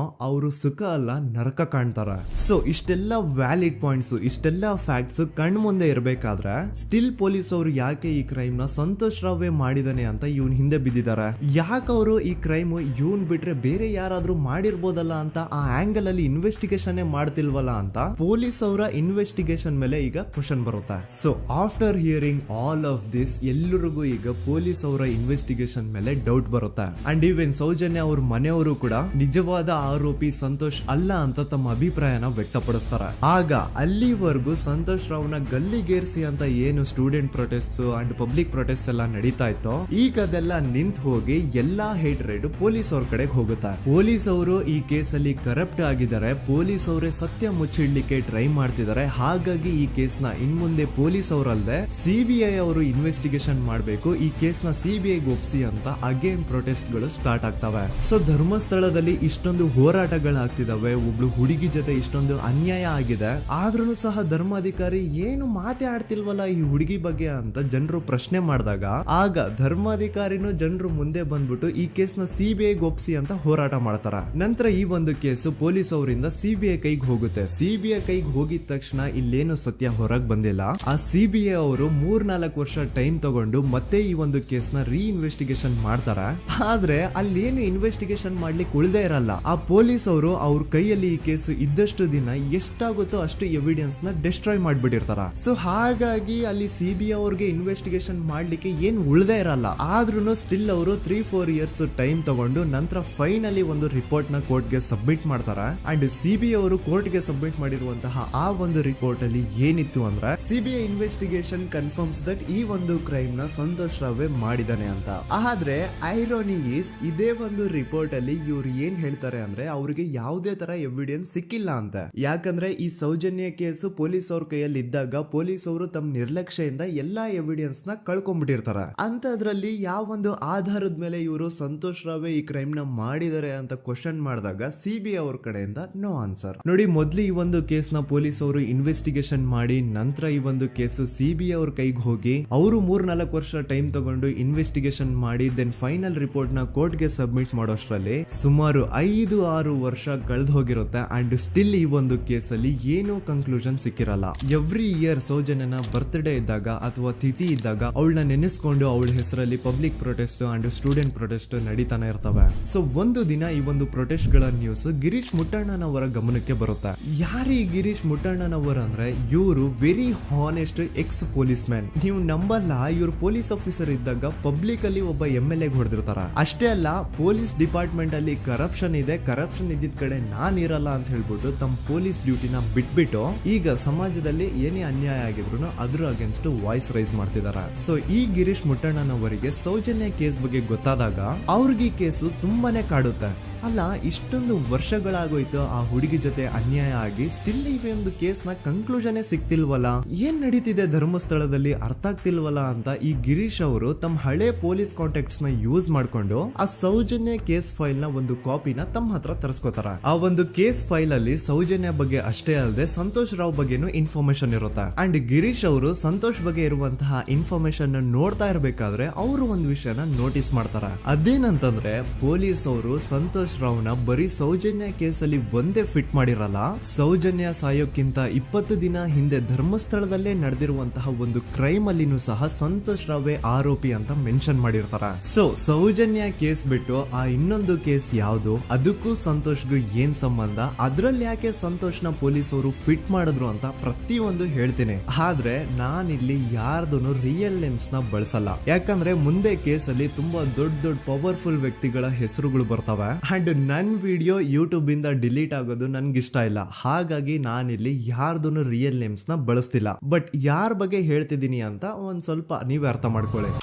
ಅವರು ಸುಖ ಅಲ್ಲ ನರಕ ಕಾಣ್ತಾರ. ಸೊ ಇಷ್ಟೆಲ್ಲ ವ್ಯಾಲಿಡ್ ಪಾಯಿಂಟ್ಸ್, ಇಷ್ಟೆಲ್ಲ ಫ್ಯಾಕ್ಟ್ಸ್ ಕಣ್ ಮುಂದೆ ಇರಬೇಕಾದ್ರೆ ಸ್ಟಿಲ್ ಪೊಲೀಸ್ ಅವರು ಯಾಕೆ ಈ ಕ್ರೈಮ್ ನ ಸಂತೋಷ್ ರಾವೇ ಮಾಡಿದಾನೆ ಅಂತ ಇವನ್ ಹಿಂದೆ ಬಿದ್ದಿದ್ದಾರೆ. ಯಾಕೆ ಅವರು ಈ ಕ್ರೈಮ್ ಇವನ್ ಬಿಟ್ರೆ ಬೇರೆ ಯಾರಾದ್ರೂ ಮಾಡಿರ್ಬೋದಲ್ಲ ಅಂತ ಆ ಆಂಗಲ್ ಅಲ್ಲಿ ಇನ್ವೆಸ್ಟಿಗೇಷನ್ ಮಾಡ್ತಿಲ್ವಲ್ಲ ಅಂತ ಪೊಲೀಸ್ ಅವರ ಇನ್ವೆಸ್ಟಿಗೇಷನ್ ಮೇಲೆ ಈಗ ಕ್ವಶನ್ ಬರುತ್ತೆ. So after hearing all of this, ಎಲ್ಲರಿಗೂ ಈಗ ಪೊಲೀಸ್ ಅವರ ಇನ್ವೆಸ್ಟಿಗೇಷನ್ ಇನ್ವೆಸ್ಟಿಗೇಷನ್ ಮೇಲೆ ಡೌಟ್ ಬರುತ್ತೆ. ಅಂಡ್ ಈವನ್ ಸೌಜನ್ಯ ಅವ್ರ ಮನೆಯವರು ಕೂಡ ನಿಜವಾದ ಆರೋಪಿ ಸಂತೋಷ್ ಅಲ್ಲ ಅಂತ ತಮ್ಮ ಅಭಿಪ್ರಾಯನ ವ್ಯಕ್ತಪಡಿಸ್ತಾರೆ. ಆಗ ಅಲ್ಲಿವರೆಗೂ ಸಂತೋಷ್ ರಾವ್ನ ಗಲ್ಲಿಗೇರಿಸಿ ಅಂತ ಏನು student protest and public protest ಎಲ್ಲ ನಡೀತಾ ಇತ್ತು, ಈಗ ಅದೆಲ್ಲ ನಿಂತು ಹೋಗಿ ಎಲ್ಲಾ ಹೇಟ್ರೇಡ್ ಪೊಲೀಸ್ ಅವ್ರ ಕಡೆಗೆ ಹೋಗುತ್ತೆ. ಪೊಲೀಸ್ ಅವರು ಈ ಕೇಸಲ್ಲಿ ಕರಪ್ಟ್ ಆಗಿದ್ದಾರೆ, ಪೊಲೀಸ್ ಅವರೇ ಸತ್ಯ ಮುಚ್ಚಿಡ್ಲಿಕ್ಕೆ ಟ್ರೈ ಮಾಡ್ತಿದ್ದಾರೆ. ಹಾಗಾಗಿ ಈ ಕೇಸ್ನ ಇನ್ಮುಂದೆ ಪೊಲೀಸ್ ಅವರಲ್ಲದೆ ಸಿಬಿಐ ಅವರು ಇನ್ವೆಸ್ಟಿಗೇಷನ್ ಮಾಡಬೇಕು, ಈ ಕೇಸ್ನ ಸಿಬಿಐ ಒಪ್ಸಿ ಅಂತ ಅಗೇನ್ ಪ್ರೊಟೆಸ್ಟ್ ಗಳು ಸ್ಟಾರ್ಟ್ ಆಗ್ತವೆ. ಸೊ ಧರ್ಮಸ್ಥಳದಲ್ಲಿ ಇಷ್ಟೊಂದು ಹೋರಾಟಗಳಾಗ್ತಿದಾವೆ, ಒಬ್ಳು ಹುಡುಗಿ ಜೊತೆ ಇಷ್ಟೊಂದು ಅನ್ಯಾಯ ಆಗಿದೆ, ಆದ್ರೂ ಸಹ ಧರ್ಮಾಧಿಕಾರಿ ಏನು ಮಾತೇ ಆಡ್ತಿಲ್ವಲ್ಲ ಈ ಹುಡುಗಿ ಬಗ್ಗೆ ಅಂತ ಜನರು ಪ್ರಶ್ನೆ ಮಾಡಿದಾಗ ಆಗ ಧರ್ಮಾಧಿಕಾರಿನೂ ಜನರು ಮುಂದೆ ಬಂದ್ಬಿಟ್ಟು ಈ ಕೇಸ್ನ ಸಿಬಿಐ ಒಪ್ಸಿ ಅಂತ ಹೋರಾಟ ಮಾಡ್ತಾರ. ನಂತರ ಈ ಒಂದು ಕೇಸು ಪೊಲೀಸ್ ಅವರಿಂದ ಸಿಬಿಐ ಕೈಗೆ ಹೋಗುತ್ತೆ. ಸಿಬಿಐ ಕೈಗೆ ಹೋಗಿದ ತಕ್ಷಣ ಇಲ್ಲೇನು ಸತ್ಯ ಹೊರಗೆ ಬಂದಿಲ್ಲ. ಆ ಸಿಬಿಐ ಅವರು 3-4 ವರ್ಷ ಟೈಮ್ ತಗೊಂಡು ಮತ್ತೆ ಈ ಒಂದು ಕೇಸ್ನ ಇನ್ವೆಸ್ಟಿಗೇಷನ್ ಮಾಡ್ತಾರ. ಆದ್ರೆ ಅಲ್ಲೇನು ಇನ್ವೆಸ್ಟಿಗೇಷನ್ ಮಾಡ್ಲಿಕ್ಕೆ ಉಳ್ದೇ ಇರಲ್ಲ. ಆ ಪೊಲೀಸ್ ಅವರು ಅವ್ರ ಕೈಯಲ್ಲಿ ಈ ಕೇಸು ಇದ್ದಷ್ಟು ದಿನ ಎಷ್ಟಾಗುತ್ತೋ ಅಷ್ಟು ಎವಿಡೆನ್ಸ್ ನ ಡಿಸ್ಟ್ರಾಯ್ ಮಾಡ್ಬಿಟ್ಟಿರ್ತಾರ. ಸೊ ಹಾಗಾಗಿ ಅಲ್ಲಿ ಸಿಬಿಐ ಅವ್ರಿಗೆ ಇನ್ವೆಸ್ಟಿಗೇಷನ್ ಮಾಡ್ಲಿಕ್ಕೆ ಏನ್ ಉಳ್ದೇ ಇರಲ್ಲ. ಆದ್ರೂ ಸ್ಟಿಲ್ ಅವರು 3-4 ಇಯರ್ಸ್ ಟೈಮ್ ತಗೊಂಡು ನಂತರ ಫೈನಲಿ ಒಂದು ರಿಪೋರ್ಟ್ ನ ಕೋರ್ಟ್ ಗೆ ಸಬ್ಮಿಟ್ ಮಾಡ್ತಾರ. ಅಂಡ್ ಸಿಬಿಐ ಅವರು ಕೋರ್ಟ್ ಗೆ ಸಬ್ಮಿಟ್ ಮಾಡಿರುವಂತಹ ಆ ಒಂದು ರಿಪೋರ್ಟ್ ಅಲ್ಲಿ ಏನಿತ್ತು ಅಂದ್ರೆ ಸಿಬಿಐ ಇನ್ವೆಸ್ಟಿಗೇಷನ್ ಕನ್ಫರ್ಮ್ಸ್ ದಟ್ ಈ ಒಂದು ಕ್ರೈಮ್ ನ ಸಂತೋಷ್ ರಾವ್ ಮಾಡಿದಾನೆ ಅಂತ. ಆದ್ರೆ ಐರಾನಿ ಈಸ್ ಇದೇ ಒಂದು ರಿಪೋರ್ಟ್ ಅಲ್ಲಿ ಇವ್ರು ಏನ್ ಹೇಳ್ತಾರೆ ಅಂದ್ರೆ ಅವ್ರಿಗೆ ಯಾವುದೇ ತರ ಎವಿಡೆನ್ಸ್ ಸಿಕ್ಕಿಲ್ಲ ಅಂತ. ಯಾಕಂದ್ರೆ ಈ ಸೌಜನ್ಯ ಕೇಸು ಪೊಲೀಸ್ ಅವ್ರ ಕೈಯಲ್ಲಿ ಇದ್ದಾಗ ಪೊಲೀಸ್ ಅವರು ತಮ್ಮ ನಿರ್ಲಕ್ಷ್ಯದಿಂದ ಎಲ್ಲಾ ಎವಿಡೆನ್ಸ್ ನ ಕಳ್ಕೊಂಡ್ಬಿಟ್ಟಿರ್ತಾರ. ಅಂತದ್ರಲ್ಲಿ ಯಾವ ಒಂದು ಆಧಾರದ ಮೇಲೆ ಇವರು ಸಂತೋಷ್ ರಾವ್ ಈ ಕ್ರೈಮ್ ನ ಮಾಡಿದ್ದಾರೆ ಅಂತ ಕ್ವಶನ್ ಮಾಡಿದಾಗ ಸಿಬಿಐ ಅವ್ರ ಕಡೆಯಿಂದ ನೋ ಆನ್ಸರ್. ನೋಡಿ, ಮೊದ್ಲು ಈ ಒಂದು ಕೇಸ್ ನ ಪೊಲೀಸ್ ಅವರು ಇನ್ವೆಸ್ಟಿಗೇಷನ್ ಮಾಡಿ ನಂತರ ಈ ಒಂದು ಕೇಸು ಸಿಬಿಐ ಅವ್ರ ಕೈಗೆ ಹೋಗಿ ಅವರು 3-4 ವರ್ಷ ಟೈಮ್ ತಗೊಂಡು ಇನ್ವೆಸ್ಟಿಗೇಷನ್ ಮಾಡಿ ದೆನ್ ಫೈನಲ್ ರಿಪೋರ್ಟ್ ನ ಕೋರ್ಟ್ ಗೆ ಸಬ್ಮಿಟ್ ಮಾಡೋಷ್ಟ್ರಲ್ಲಿ ಸುಮಾರು 5-6 ವರ್ಷ ಕಳೆದು ಹೋಗಿರುತ್ತೆ. ಅಂಡ್ ಸ್ಟಿಲ್ ಈ ಒಂದು ಕೇಸಲ್ಲಿ ಏನೂ ಕನ್ಕ್ಲೂಷನ್ ಸಿಕ್ಕಿರಲ್ಲ. ಎವ್ರಿ ಇಯರ್ ಸೌಜನ್ಯನ ಬರ್ತ್ಡೇ ಇದ್ದಾಗ ಅಥವಾ ತಿಥಿ ಇದ್ದಾಗ ಅವಳನ್ನ ನೆನೆಸ್ಕೊಂಡು ಅವಳ ಹೆಸರಲ್ಲಿ public protest and student protest ನಡೀತಾನೆ ಇರ್ತವೆ. ಸೊ ಒಂದು ದಿನ ಈ ಒಂದು ಪ್ರೊಟೆಸ್ಟ್ ಗಳ ನ್ಯೂಸ್ ಗಿರೀಶ್ ಮುಟ್ಟಣ್ಣನವರ ಗಮನಕ್ಕೆ ಬರುತ್ತೆ. ಯಾರೀ ಗಿರೀಶ್ ಮುಟ್ಟಣ್ಣನವರ ಅಂದ್ರೆ ಇವರು very honest X police man. ನೀವು ನಂಬಲ್ಲ, ಇವ್ರು ಪೊಲೀಸ್ ಆಫೀಸರ್ ಇದ್ದಾಗ ಪಬ್ಲಿಕ್ ಅಲ್ಲಿ ಒಬ್ಬ MLA ಹೊಡೆದಿರ್ತಾರ. ಅಷ್ಟೇ ಅಲ್ಲ, ಪೊಲೀಸ್ ಡಿಪಾರ್ಟ್ಮೆಂಟ್ ಅಲ್ಲಿ ಕರಪ್ಷನ್ ಇದೆ, ಕರಪ್ಷನ್ ಇದ್ದಿದ್ ಕಡೆ ನಾನ್ ಇರಲ್ಲ ಅಂತ ಹೇಳ್ಬಿಟ್ಟು ತಮ್ಮ ಪೊಲೀಸ್ ಡ್ಯೂಟಿನ ಬಿಟ್ಬಿಟ್ಟು ಈಗ ಸಮಾಜದಲ್ಲಿ ಏನೇ ಅನ್ಯಾಯ ಆಗಿದ್ರು ಅದ್ರ ಅಗೇನ್ಸ್ಟ್ ವಾಯ್ಸ್ ರೈಸ್ ಮಾಡ್ತಿದಾರ. ಸೊ ಈ ಗಿರೀಶ್ ಮುಟ್ಟಣ್ಣನವರಿಗೆ ಸೌಜನ್ಯ ಕೇಸ್ ಬಗ್ಗೆ ಗೊತ್ತಾದಾಗ ಅವ್ರಿಗೆ ಈ ಕೇಸು ತುಂಬಾನೇ ಕಾಡುತ್ತೆ. ಅಲ್ಲ, ಇಷ್ಟೊಂದು ವರ್ಷಗಳಾಗೋಯ್ತು ಆ ಹುಡುಗಿ ಜೊತೆ ಅನ್ಯಾಯ ಆಗಿ, ಸ್ಟಿಲ್ ಈ ಒಂದು ಕೇಸ್ ನ ಕನ್ಕ್ಲೂಷನ್ ಸಿಕ್ತಿಲ್ವಲ್ಲ, ಏನ್ ನಡೀತಿದೆ ಧರ್ಮಸ್ಥಳದಲ್ಲಿ ಅರ್ಥ ಆಗ್ತಿಲ್ವಲ್ಲ ಅಂತ ಈ ಗಿರೀಶ್ ಅವರು ತಮ್ಮ ಹಳೆ ಪೊಲೀಸ್ ಕಾಂಟ್ಯಾಕ್ಟ್ಸ್ ನ ಯೂಸ್ ಮಾಡ್ಕೊಂಡು ಆ ಸೌಜನ್ಯ ಕೇಸ್ ಫೈಲ್ ನ ಒಂದು ಕಾಪಿನ ತಮ್ಮ ಹತ್ರ ತರಿಸ್ಕೋತಾರ. ಆ ಒಂದು ಕೇಸ್ ಫೈಲ್ ಅಲ್ಲಿ ಸೌಜನ್ಯ ಬಗ್ಗೆ ಅಷ್ಟೇ ಅಲ್ಲದೆ ಸಂತೋಷ್ ರಾವ್ ಬಗ್ಗೆನೂ ಇನ್ಫಾರ್ಮೇಶನ್ ಇರುತ್ತೆ. ಅಂಡ್ ಗಿರೀಶ್ ಅವರು ಸಂತೋಷ್ ಬಗ್ಗೆ ಇರುವಂತಹ ಇನ್ಫಾರ್ಮೇಶನ್ ನೋಡ್ತಾ ಇರ್ಬೇಕಾದ್ರೆ ಅವರು ಒಂದು ವಿಷಯನ ನೋಟಿಸ್ ಮಾಡ್ತಾರ. ಅದೇನಂತಂದ್ರೆ ಪೊಲೀಸ್ ಅವರು ಸಂತೋಷ್ ರಾವ್ನ ಬರೀ ಸೌಜನ್ಯ ಕೇಸಲ್ಲಿ ಒಂದೇ ಫಿಟ್ ಮಾಡಿರಲ್ಲ, ಸೌಜನ್ಯ ಸಾಯೋಕ್ಕಿಂತ 20 ದಿನ ಹಿಂದೆ ಧರ್ಮಸ್ಥಳದಲ್ಲೇ ನಡೆದಿರುವಂತಹ ಒಂದು ಕ್ರೈಮ್ ಅಲ್ಲಿನೂ ಸಹ ಸಂತೋಷ್ ರಾವ್ ಆರೋಪಿ ಅಂತ ಮೆನ್ಷನ್ ಮಾಡಿರ್ತಾರ. ಸೊ ಸೌಜನ್ಯ ಕೇಸ್ ಬಿಟ್ಟು ಆ ಇನ್ನೊಂದು ಕೇಸ್ ಯಾವುದು, ಅದಕ್ಕೂ ಸಂತೋಷ್ಗೂ ಏನ್ ಸಂಬಂಧ, ಅದ್ರಲ್ಲಿ ಯಾಕೆ ಸಂತೋಷ್ನ ಪೊಲೀಸ್ ಅವರು ಫಿಟ್ ಮಾಡಿದ್ರು ಅಂತ ಪ್ರತಿಯೊಂದು ಹೇಳ್ತೀನಿ. ಆದ್ರೆ ನಾನಿಲ್ಲಿ ಯಾರ್ದು ರಿಯಲ್ ನೇಮ್ಸ್ ನ ಬಳಸಲ್ಲ. ಯಾಕಂದ್ರೆ ಮುಂದೆ ಕೇಸಲ್ಲಿ ತುಂಬಾ ದೊಡ್ಡ ಪವರ್ಫುಲ್ ವ್ಯಕ್ತಿಗಳ ಹೆಸರುಗಳು ಬರ್ತವೆ. ಅಂಡ್ ನನ್ ವಿಡಿಯೋ ಯೂಟ್ಯೂಬ್ ಇಂದ ಡಿಲೀಟ್ ಆಗೋದು ನನ್ಗೆ ಇಷ್ಟ ಇಲ್ಲ. ಹಾಗಾಗಿ ನಾನಿಲ್ಲಿ ಯಾರ್ದು ರಿಯಲ್ ನೇಮ್ಸ್ ನ ಬಳಸ್ತಿಲ್ಲ. ಬಟ್ ಯಾರ ಬಗ್ಗೆ ಹೇಳ್ತಿದ್ದೀನಿ ಅಂತ ಒಂದ್ ಸ್ವಲ್ಪ ನೀವೇ ಅರ್ಥ ಮಾಡ್ಕೊಳ್ಳಿ.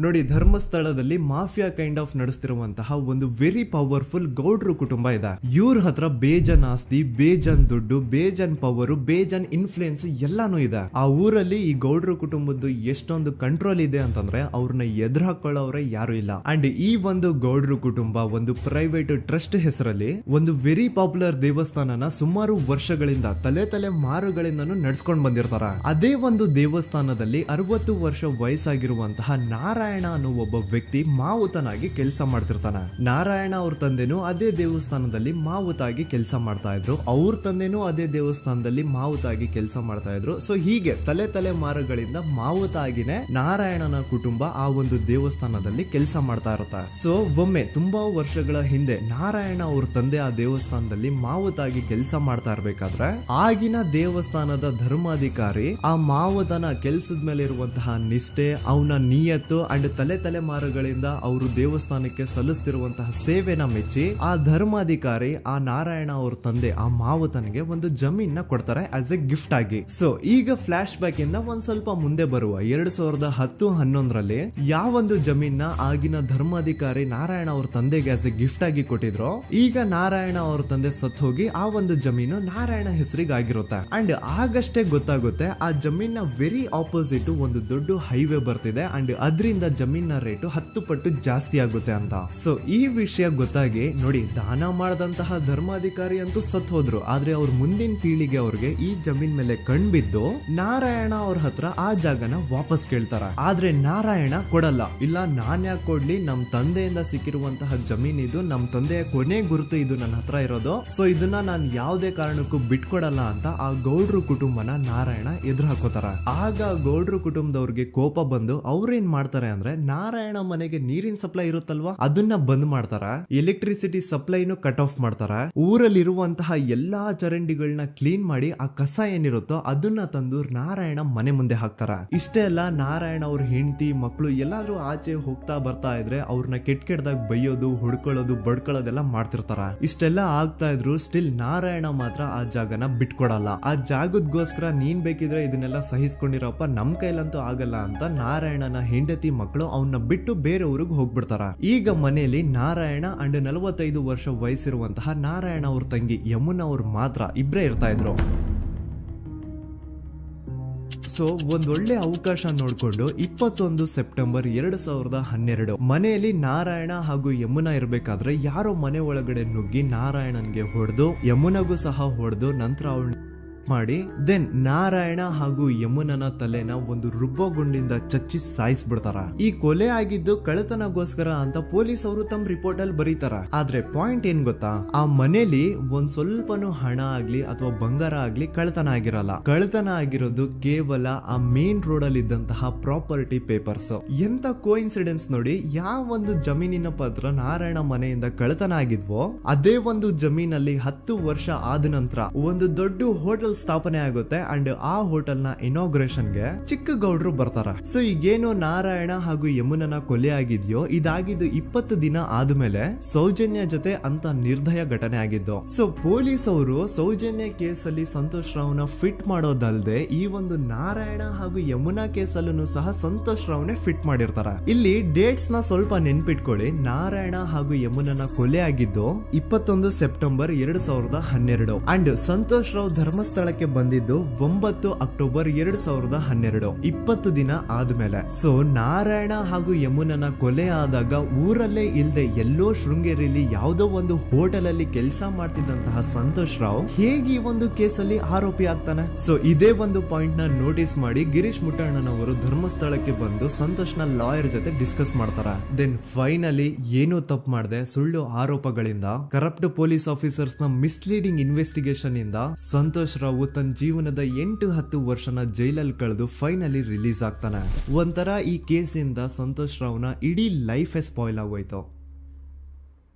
ನೋಡಿ, ಧರ್ಮಸ್ಥಳದಲ್ಲಿ ಮಾಫಿಯಾ ಕೈಂಡ್ ಆಫ್ ನಡೆಸ್ತಿರುವಂತಹ ಒಂದು ವೆರಿ ಪವರ್ಫುಲ್ ಗೌಡ್ರು ಕುಟುಂಬ ಇದೆ. ಇವ್ರ ಹತ್ರ ಬೇಜನ್ ಆಸ್ತಿ, ಬೇಜನ್ ದುಡ್ಡು, ಬೇಜನ್ ಪವರ್, ಬೇಜನ್ ಇನ್ಫ್ಲೂಯೆನ್ಸ್ ಎಲ್ಲಾನು ಇದೆ. ಆ ಊರಲ್ಲಿ ಈ ಗೌಡ್ರು ಕುಟುಂಬದ್ದು ಎಷ್ಟೊಂದು ಕಂಟ್ರೋಲ್ ಇದೆ ಅಂತಂದ್ರೆ ಅವ್ರನ್ನ ಎದುರು ಹಾಕೊಳ್ಳೋರೆ ಯಾರು ಇಲ್ಲ. ಅಂಡ್ ಈ ಒಂದು ಗೌಡ್ರು ಕುಟುಂಬ ಒಂದು ಪ್ರೈವೇಟ್ ಟ್ರಸ್ಟ್ ಹೆಸರಲ್ಲಿ ಒಂದು ವೆರಿ ಪಾಪ್ಯುಲರ್ ದೇವಸ್ಥಾನನ ಸುಮಾರು ವರ್ಷಗಳಿಂದ ತಲೆ ಮಾರುಗಳಿಂದನೂ ನಡ್ಸ್ಕೊಂಡ್ ಬಂದಿರ್ತಾರ. ಅದೇ ಒಂದು ದೇವಸ್ಥಾನದಲ್ಲಿ 60 ವರ್ಷ ವಯಸ್ಸಾಗಿರುವಂತಹ ನಾರಾಯಣ ಅನ್ನೋ ಒಬ್ಬ ವ್ಯಕ್ತಿ ಮಾವುತನಾಗಿ ಕೆಲಸ ಮಾಡ್ತಿರ್ತಾನೆ. ನಾರಾಯಣ ಅವ್ರ ತಂದೆನೂ ಅದೇ ದೇವಸ್ಥಾನದಲ್ಲಿ ಮಾವುತಾಗಿ ಕೆಲಸ ಮಾಡ್ತಾ ಇದ್ರು, ಅವ್ರ ತಂದೆನೂ ಅದೇ ದೇವಸ್ಥಾನದಲ್ಲಿ ಮಾವುತಾಗಿ ಕೆಲಸ ಮಾಡ್ತಾ ಇದ್ರು. ಸೊ ಹೀಗೆ ತಲೆ ಮಾರುಗಳಿಂದ ಮಾವುತಾಗಿನೇ ನಾರಾಯಣನ ಕುಟುಂಬ ಆ ಒಂದು ದೇವಸ್ಥಾನದಲ್ಲಿ ಕೆಲಸ ಮಾಡ್ತಾ ಇರುತ್ತೆ. ಸೊ ಒಮ್ಮೆ ತುಂಬಾ ವರ್ಷಗಳ ಹಿಂದೆ ನಾರಾಯಣ ಅವ್ರ ತಂದೆ ಆ ದೇವಸ್ಥಾನದಲ್ಲಿ ಮಾವುತಾಗಿ ಕೆಲಸ ಮಾಡ್ತಾ ಇರ್ಬೇಕಾದ್ರೆ ಆಗಿನ ದೇವಸ್ಥಾನದ ಧರ್ಮಾಧಿಕಾರಿ ಆ ಮಾವುತನ ಕೆಲ್ಸದ ಮೇಲೆ ಇರುವಂತಹ ನಿಷ್ಠೆ, ಅವನ ನಿಯತ್ತು ಅಂಡ್ ತಲೆಮಾರುಗಳಿಂದ ಅವರು ದೇವಸ್ಥಾನಕ್ಕೆ ಸಲ್ಲಿಸ್ತಿರುವಂತಹ ಸೇವೆನ ಮೆಚ್ಚಿ ಆ ಧರ್ಮಾಧಿಕಾರಿ ಆ ನಾರಾಯಣ ಅವ್ರ ತಂದೆ ಆ ಮಾವತನಿಗೆ ಒಂದು ಜಮೀನ್ ಕೊಡ್ತಾರೆ ಆಸ್ ಎ ಗಿಫ್ಟ್ ಆಗಿ. ಸೊ ಈಗ ಫ್ಲಾಶ್ ಬ್ಯಾಕ್ ಇಂದ ಒಂದ್ ಸ್ವಲ್ಪ ಮುಂದೆ ಬರುವ 2010-11ರಲ್ಲಿ ಯಾವೊಂದು ಜಮೀನ ಆಗಿನ ಧರ್ಮಾಧಿಕಾರಿ ನಾರಾಯಣ ಅವ್ರ ತಂದೆಗೆ ಆಸ್ ಎ ಗಿಫ್ಟ್ ಆಗಿ ಕೊಟ್ಟಿದ್ರು, ಈಗ ನಾರಾಯಣ ಅವ್ರ ತಂದೆ ಸತ್ ಹೋಗಿ ಆ ಒಂದು ಜಮೀನು ನಾರಾಯಣ ಹೆಸರಿಗೆ ಆಗಿರುತ್ತೆ. ಅಂಡ್ ಆಗಷ್ಟೇ ಗೊತ್ತಾಗುತ್ತೆ ಆ ಜಮೀನ ವೆರಿ ಆಪೋಸಿಟ್ ಒಂದು ದೊಡ್ಡ ಹೈವೇ ಬರ್ತಿದೆ ಅಂಡ್ ಅದರಿಂದ ಜಮೀನ ರೇಟು 10 ಪಟ್ಟು ಜಾಸ್ತಿ ಆಗುತ್ತೆ ಅಂತ. ಸೊ ಈ ವಿಷಯ ಗೊತ್ತಾಗಿ ನೋಡಿ ದಾನ ಮಾಡದಂತಹ ಧರ್ಮಾಧಿಕಾರಿ ಅಂತೂ ಸತ್ ಹೋದ್ರು, ಆದ್ರೆ ಅವ್ರ ಮುಂದಿನ ಪೀಳಿಗೆ ಅವ್ರಿಗೆ ಈ ಜಮೀನ್ ಮೇಲೆ ಕಣ್ಬಿದ್ದು ನಾರಾಯಣ ಅವ್ರ ಹತ್ರ ಆ ಜಾಗನ ವಾಪಸ್ ಕೇಳ್ತಾರ. ಆದ್ರೆ ನಾರಾಯಣ ಕೊಡಲ್ಲ. ಇಲ್ಲ ನಾನ್ ಯಾಕೆ ಕೊಡ್ಲಿ, ನಮ್ ತಂದೆಯಿಂದ ಸಿಕ್ಕಿರುವಂತಹ ಜಮೀನ್ ಇದು, ನಮ್ ತಂದೆಯ ಕೊನೆ ಗುರುತು ಇದು ನನ್ನ ಹತ್ರ ಇರೋದು, ಸೊ ಇದನ್ನ ನಾನು ಯಾವುದೇ ಕಾರಣಕ್ಕೂ ಬಿಟ್ಕೊಡಲ್ಲ ಅಂತ ಆ ಗೌಡ್ರು ಕುಟುಂಬನ ನಾರಾಯಣ ಎದುರು ಹಾಕೋತಾರ. ಆಗ ಗೌಡ್ರು ಕುಟುಂಬದವ್ರಿಗೆ ಕೋಪ ಬಂದು ಅವ್ರೇನ್ ಮಾಡ್ತಾರೆ ಅಂದ್ರೆ ನಾರಾಯಣ ಮನೆಗೆ ನೀರಿನ ಸಪ್ಲೈ ಇರುತ್ತಲ್ವಾ ಅದನ್ನ ಬಂದ್ ಮಾಡ್ತಾರ, ಎಲೆಕ್ಟ್ರಿಸಿಟಿ ಸಪ್ಲೈನು ಕಟ್ ಆಫ್ ಮಾಡ್ತಾರ, ಊರಲ್ಲಿರುವಂತಹ ಎಲ್ಲಾ ಚರಂಡಿಗಳನ್ನ ಕ್ಲೀನ್ ಮಾಡಿ ಆ ಕಸ ಏನಿರುತ್ತೋ ಅದನ್ನ ತಂದು ನಾರಾಯಣ ಮನೆ ಮುಂದೆ ಹಾಕ್ತಾರ. ಇಷ್ಟೇ ಅಲ್ಲ, ನಾರಾಯಣ ಅವ್ರ ಹೆಂಡತಿ ಮಕ್ಕಳು ಎಲ್ಲಾದ್ರೂ ಆಚೆ ಹೋಗ್ತಾ ಬರ್ತಾ ಇದ್ರೆ ಅವ್ರನ್ನ ಕೆಟ್ಟದಾಗ ಬೈಯೋದು, ಹೊಡ್ಕೊಳ್ಳೋದು, ಬಡ್ಕೊಳ್ಳೋದೆಲ್ಲ ಮಾಡ್ತಿರ್ತಾರ. ಇಷ್ಟೆಲ್ಲ ಆಗ್ತಾ ಇದ್ರು ಸ್ಟಿಲ್ ನಾರಾಯಣ ಮಾತ್ರ ಆ ಜಾಗನ ಬಿಟ್ಕೊಡಲ್ಲ. ಆ ಜಾಗದಗೋಸ್ಕರ ನೀನ್ ಬೇಕಿದ್ರೆ ಇದನ್ನೆಲ್ಲ ಸಹಿಸ್ಕೊಂಡಿರಪ್ಪ, ನಮ್ ಕೈಲಂತೂ ಆಗಲ್ಲ ಅಂತ ನಾರಾಯಣನ ಹೆಂಡತಿ ಮಕ್ಕಳು ಅವನ್ನ ಬಿಟ್ಟು ಬೇರೆ ಊರಿಗೆ ಹೋಗ್ಬಿಡ್ತಾರ. ಈಗ ಮನೆಯಲ್ಲಿ ನಾರಾಯಣ ಅಂಡ್ 45 ವರ್ಷ ವಯಸ್ಸಿರುವಂತಹ ನಾರಾಯಣ ಅವ್ರ ತಂಗಿ ಯಮುನಾ ಅವ್ರು ಮಾತ್ರ ಇಬ್ರೇ ಇರ್ತಾ ಇದ್ರು. ಸೊ ಒಂದೊಳ್ಳೆ ಅವಕಾಶ ನೋಡ್ಕೊಂಡು 21 ಸೆಪ್ಟೆಂಬರ್ 2012 ಮನೆಯಲ್ಲಿ ನಾರಾಯಣ ಹಾಗೂ ಯಮುನಾ ಇರ್ಬೇಕಾದ್ರೆ ಯಾರೋ ಮನೆ ಒಳಗಡೆ ನುಗ್ಗಿ ನಾರಾಯಣನ್ಗೆ ಹೊಡೆದು ಯಮುನಾಗೂ ಸಹ ಹೊಡೆದು ನಂತರ ಅವಳು ಮಾಡಿ ದೆನ್ ನಾರಾಯಣ ಹಾಗೂ ಯಮುನನ ತಲೆನ ಒಂದು ರುಬ್ಬಗುಂಡಿಂದ ಚಚ್ಚಿ ಸಾಯಿಸ್ಬಿಡ್ತಾರ. ಈ ಕೊಲೆ ಆಗಿದ್ದು ಕಳ್ಳತನಗೋಸ್ಕರ ಅಂತ ಪೊಲೀಸ್ ಅವರು ತಮ್ಮ ರಿಪೋರ್ಟ್ ಅಲ್ಲಿ ಬರೀತಾರ. ಆದ್ರೆ ಪಾಯಿಂಟ್ ಏನ್ ಗೊತ್ತಾ, ಆ ಮನೇಲಿ ಒಂದ್ ಸ್ವಲ್ಪನೂ ಹಣ ಆಗ್ಲಿ ಅಥವಾ ಬಂಗಾರ ಆಗ್ಲಿ ಕಳ್ಳತನ ಆಗಿರಲ್ಲ. ಕಳ್ಳತನ ಆಗಿರೋದು ಕೇವಲ ಆ ಮೇನ್ ರೋಡ್ ಅಲ್ಲಿ ಇದ್ದಂತಹ ಪ್ರಾಪರ್ಟಿ ಪೇಪರ್ಸ್. ಎಂತ ಕೋಇನ್ಸಿಡೆನ್ಸ್ ನೋಡಿ, ಯಾವ ಒಂದು ಜಮೀನಿನ ಪತ್ರ ನಾರಾಯಣ ಮನೆಯಿಂದ ಕಳ್ಳತನ ಆಗಿದ್ವೋ ಅದೇ ಒಂದು ಜಮೀನಲ್ಲಿ 10 ವರ್ಷ ಆದ ನಂತರ ಒಂದು ದೊಡ್ಡ ಹೋಟೆಲ್ ಸ್ಥಾಪನೆ ಆಗುತ್ತೆ ಅಂಡ್ ಆ ಹೋಟೆಲ್ ನ ಇನಾಗ್ರೇಷನ್ ಗೆ ಚಿಕ್ಕ ಗೌಡ್ರು ಬರ್ತಾರ. ಸೊ ಈಗೇನು ನಾರಾಯಣ ಹಾಗೂ ಯಮುನನ ಕೊಲೆ ಆಗಿದ್ಯೋ ಇದಾಗಿದ್ದು 20 ದಿನ ಆದ್ಮೇಲೆ ಸೌಜನ್ಯ ಜೊತೆ ಅಂತ ನಿರ್ದಯ ಘಟನೆ ಆಗಿದ್ದು. ಸೊ ಪೊಲೀಸ್ ಅವರು ಸೌಜನ್ಯ ಕೇಸಲ್ಲಿ ಸಂತೋಷ್ ರಾವ್ನ ಫಿಟ್ ಮಾಡೋದಲ್ದೆ ಈ ಒಂದು ನಾರಾಯಣ ಹಾಗೂ ಯಮುನಾ ಕೇಸಲ್ಲೂ ಸಹ ಸಂತೋಷ್ ರಾವ್ನೆ ಫಿಟ್ ಮಾಡಿರ್ತಾರ. ಇಲ್ಲಿ ಡೇಟ್ಸ್ ನ ಸ್ವಲ್ಪ ನೆನ್ಪಿಟ್ಕೊಳ್ಳಿ. ನಾರಾಯಣ ಹಾಗೂ ಯಮುನನ ಕೊಲೆ ಆಗಿದ್ದು 21 ಸೆಪ್ಟೆಂಬರ್ 2012 ಅಂಡ್ ಸಂತೋಷ್ ರಾವ್ ಧರ್ಮಸ್ಥಳ ಬಂದಿದ್ದು 9 ಅಕ್ಟೋಬರ್ 2012, 20 ದಿನ ಆದ್ಮೇಲೆ. ಸೊ ನಾರಾಯಣ ಹಾಗೂ ಯಮುನನ ಕೊಲೆ ಆದಾಗ ಊರಲ್ಲೇ ಇಲ್ದೆ ಎಲ್ಲೋ ಶೃಂಗೇರಿಯಲ್ಲಿ ಯಾವುದೋ ಒಂದು ಹೋಟೆಲ್ ಅಲ್ಲಿ ಕೆಲಸ ಮಾಡ್ತಿದ್ದಂತಹ ಸಂತೋಷ್ ರಾವ್ ಹೇಗೆ ಈ ಒಂದು ಕೇಸಲ್ಲಿ ಆರೋಪಿ ಆಗ್ತಾನೆ? ಸೊ ಇದೇ ಒಂದು ಪಾಯಿಂಟ್ ನ ನೋಟಿಸ್ ಮಾಡಿ ಗಿರೀಶ್ ಮುಟ್ಟಣ್ಣನವರು ಧರ್ಮಸ್ಥಳಕ್ಕೆ ಬಂದು ಸಂತೋಷ್ ನ ಲಾಯರ್ ಜೊತೆ ಡಿಸ್ಕಸ್ ಮಾಡ್ತಾರ. ದೆನ್ ಫೈನಲಿ ಏನೋ ತಪ್ಪು ಮಾಡದೆ ಸುಳ್ಳು ಆರೋಪಗಳಿಂದ ಕರಪ್ಟ್ ಪೊಲೀಸ್ ಆಫೀಸರ್ಸ್ ನ ಮಿಸ್ಲೀಡಿಂಗ್ ಇನ್ವೆಸ್ಟಿಗೇಷನ್ ಇಂದ ಸಂತೋಷ್ ರಾವ್ ತನ್ನ ಜೀವನದ 8-10 ವರ್ಷನ ಜೈಲಲ್ಲಿ ಕಳೆದು ಫೈನಲಿ ರಿಲೀಸ್ ಆಗ್ತಾನೆ. ಒಂಥರ ಈ ಕೇಸಿಂದ ಸಂತೋಷ್ ರಾವ್ನ ಇಡೀ ಲೈಫ್ ಸ್ಪಾಯ್ಲ್ ಆಗೋಯ್ತು.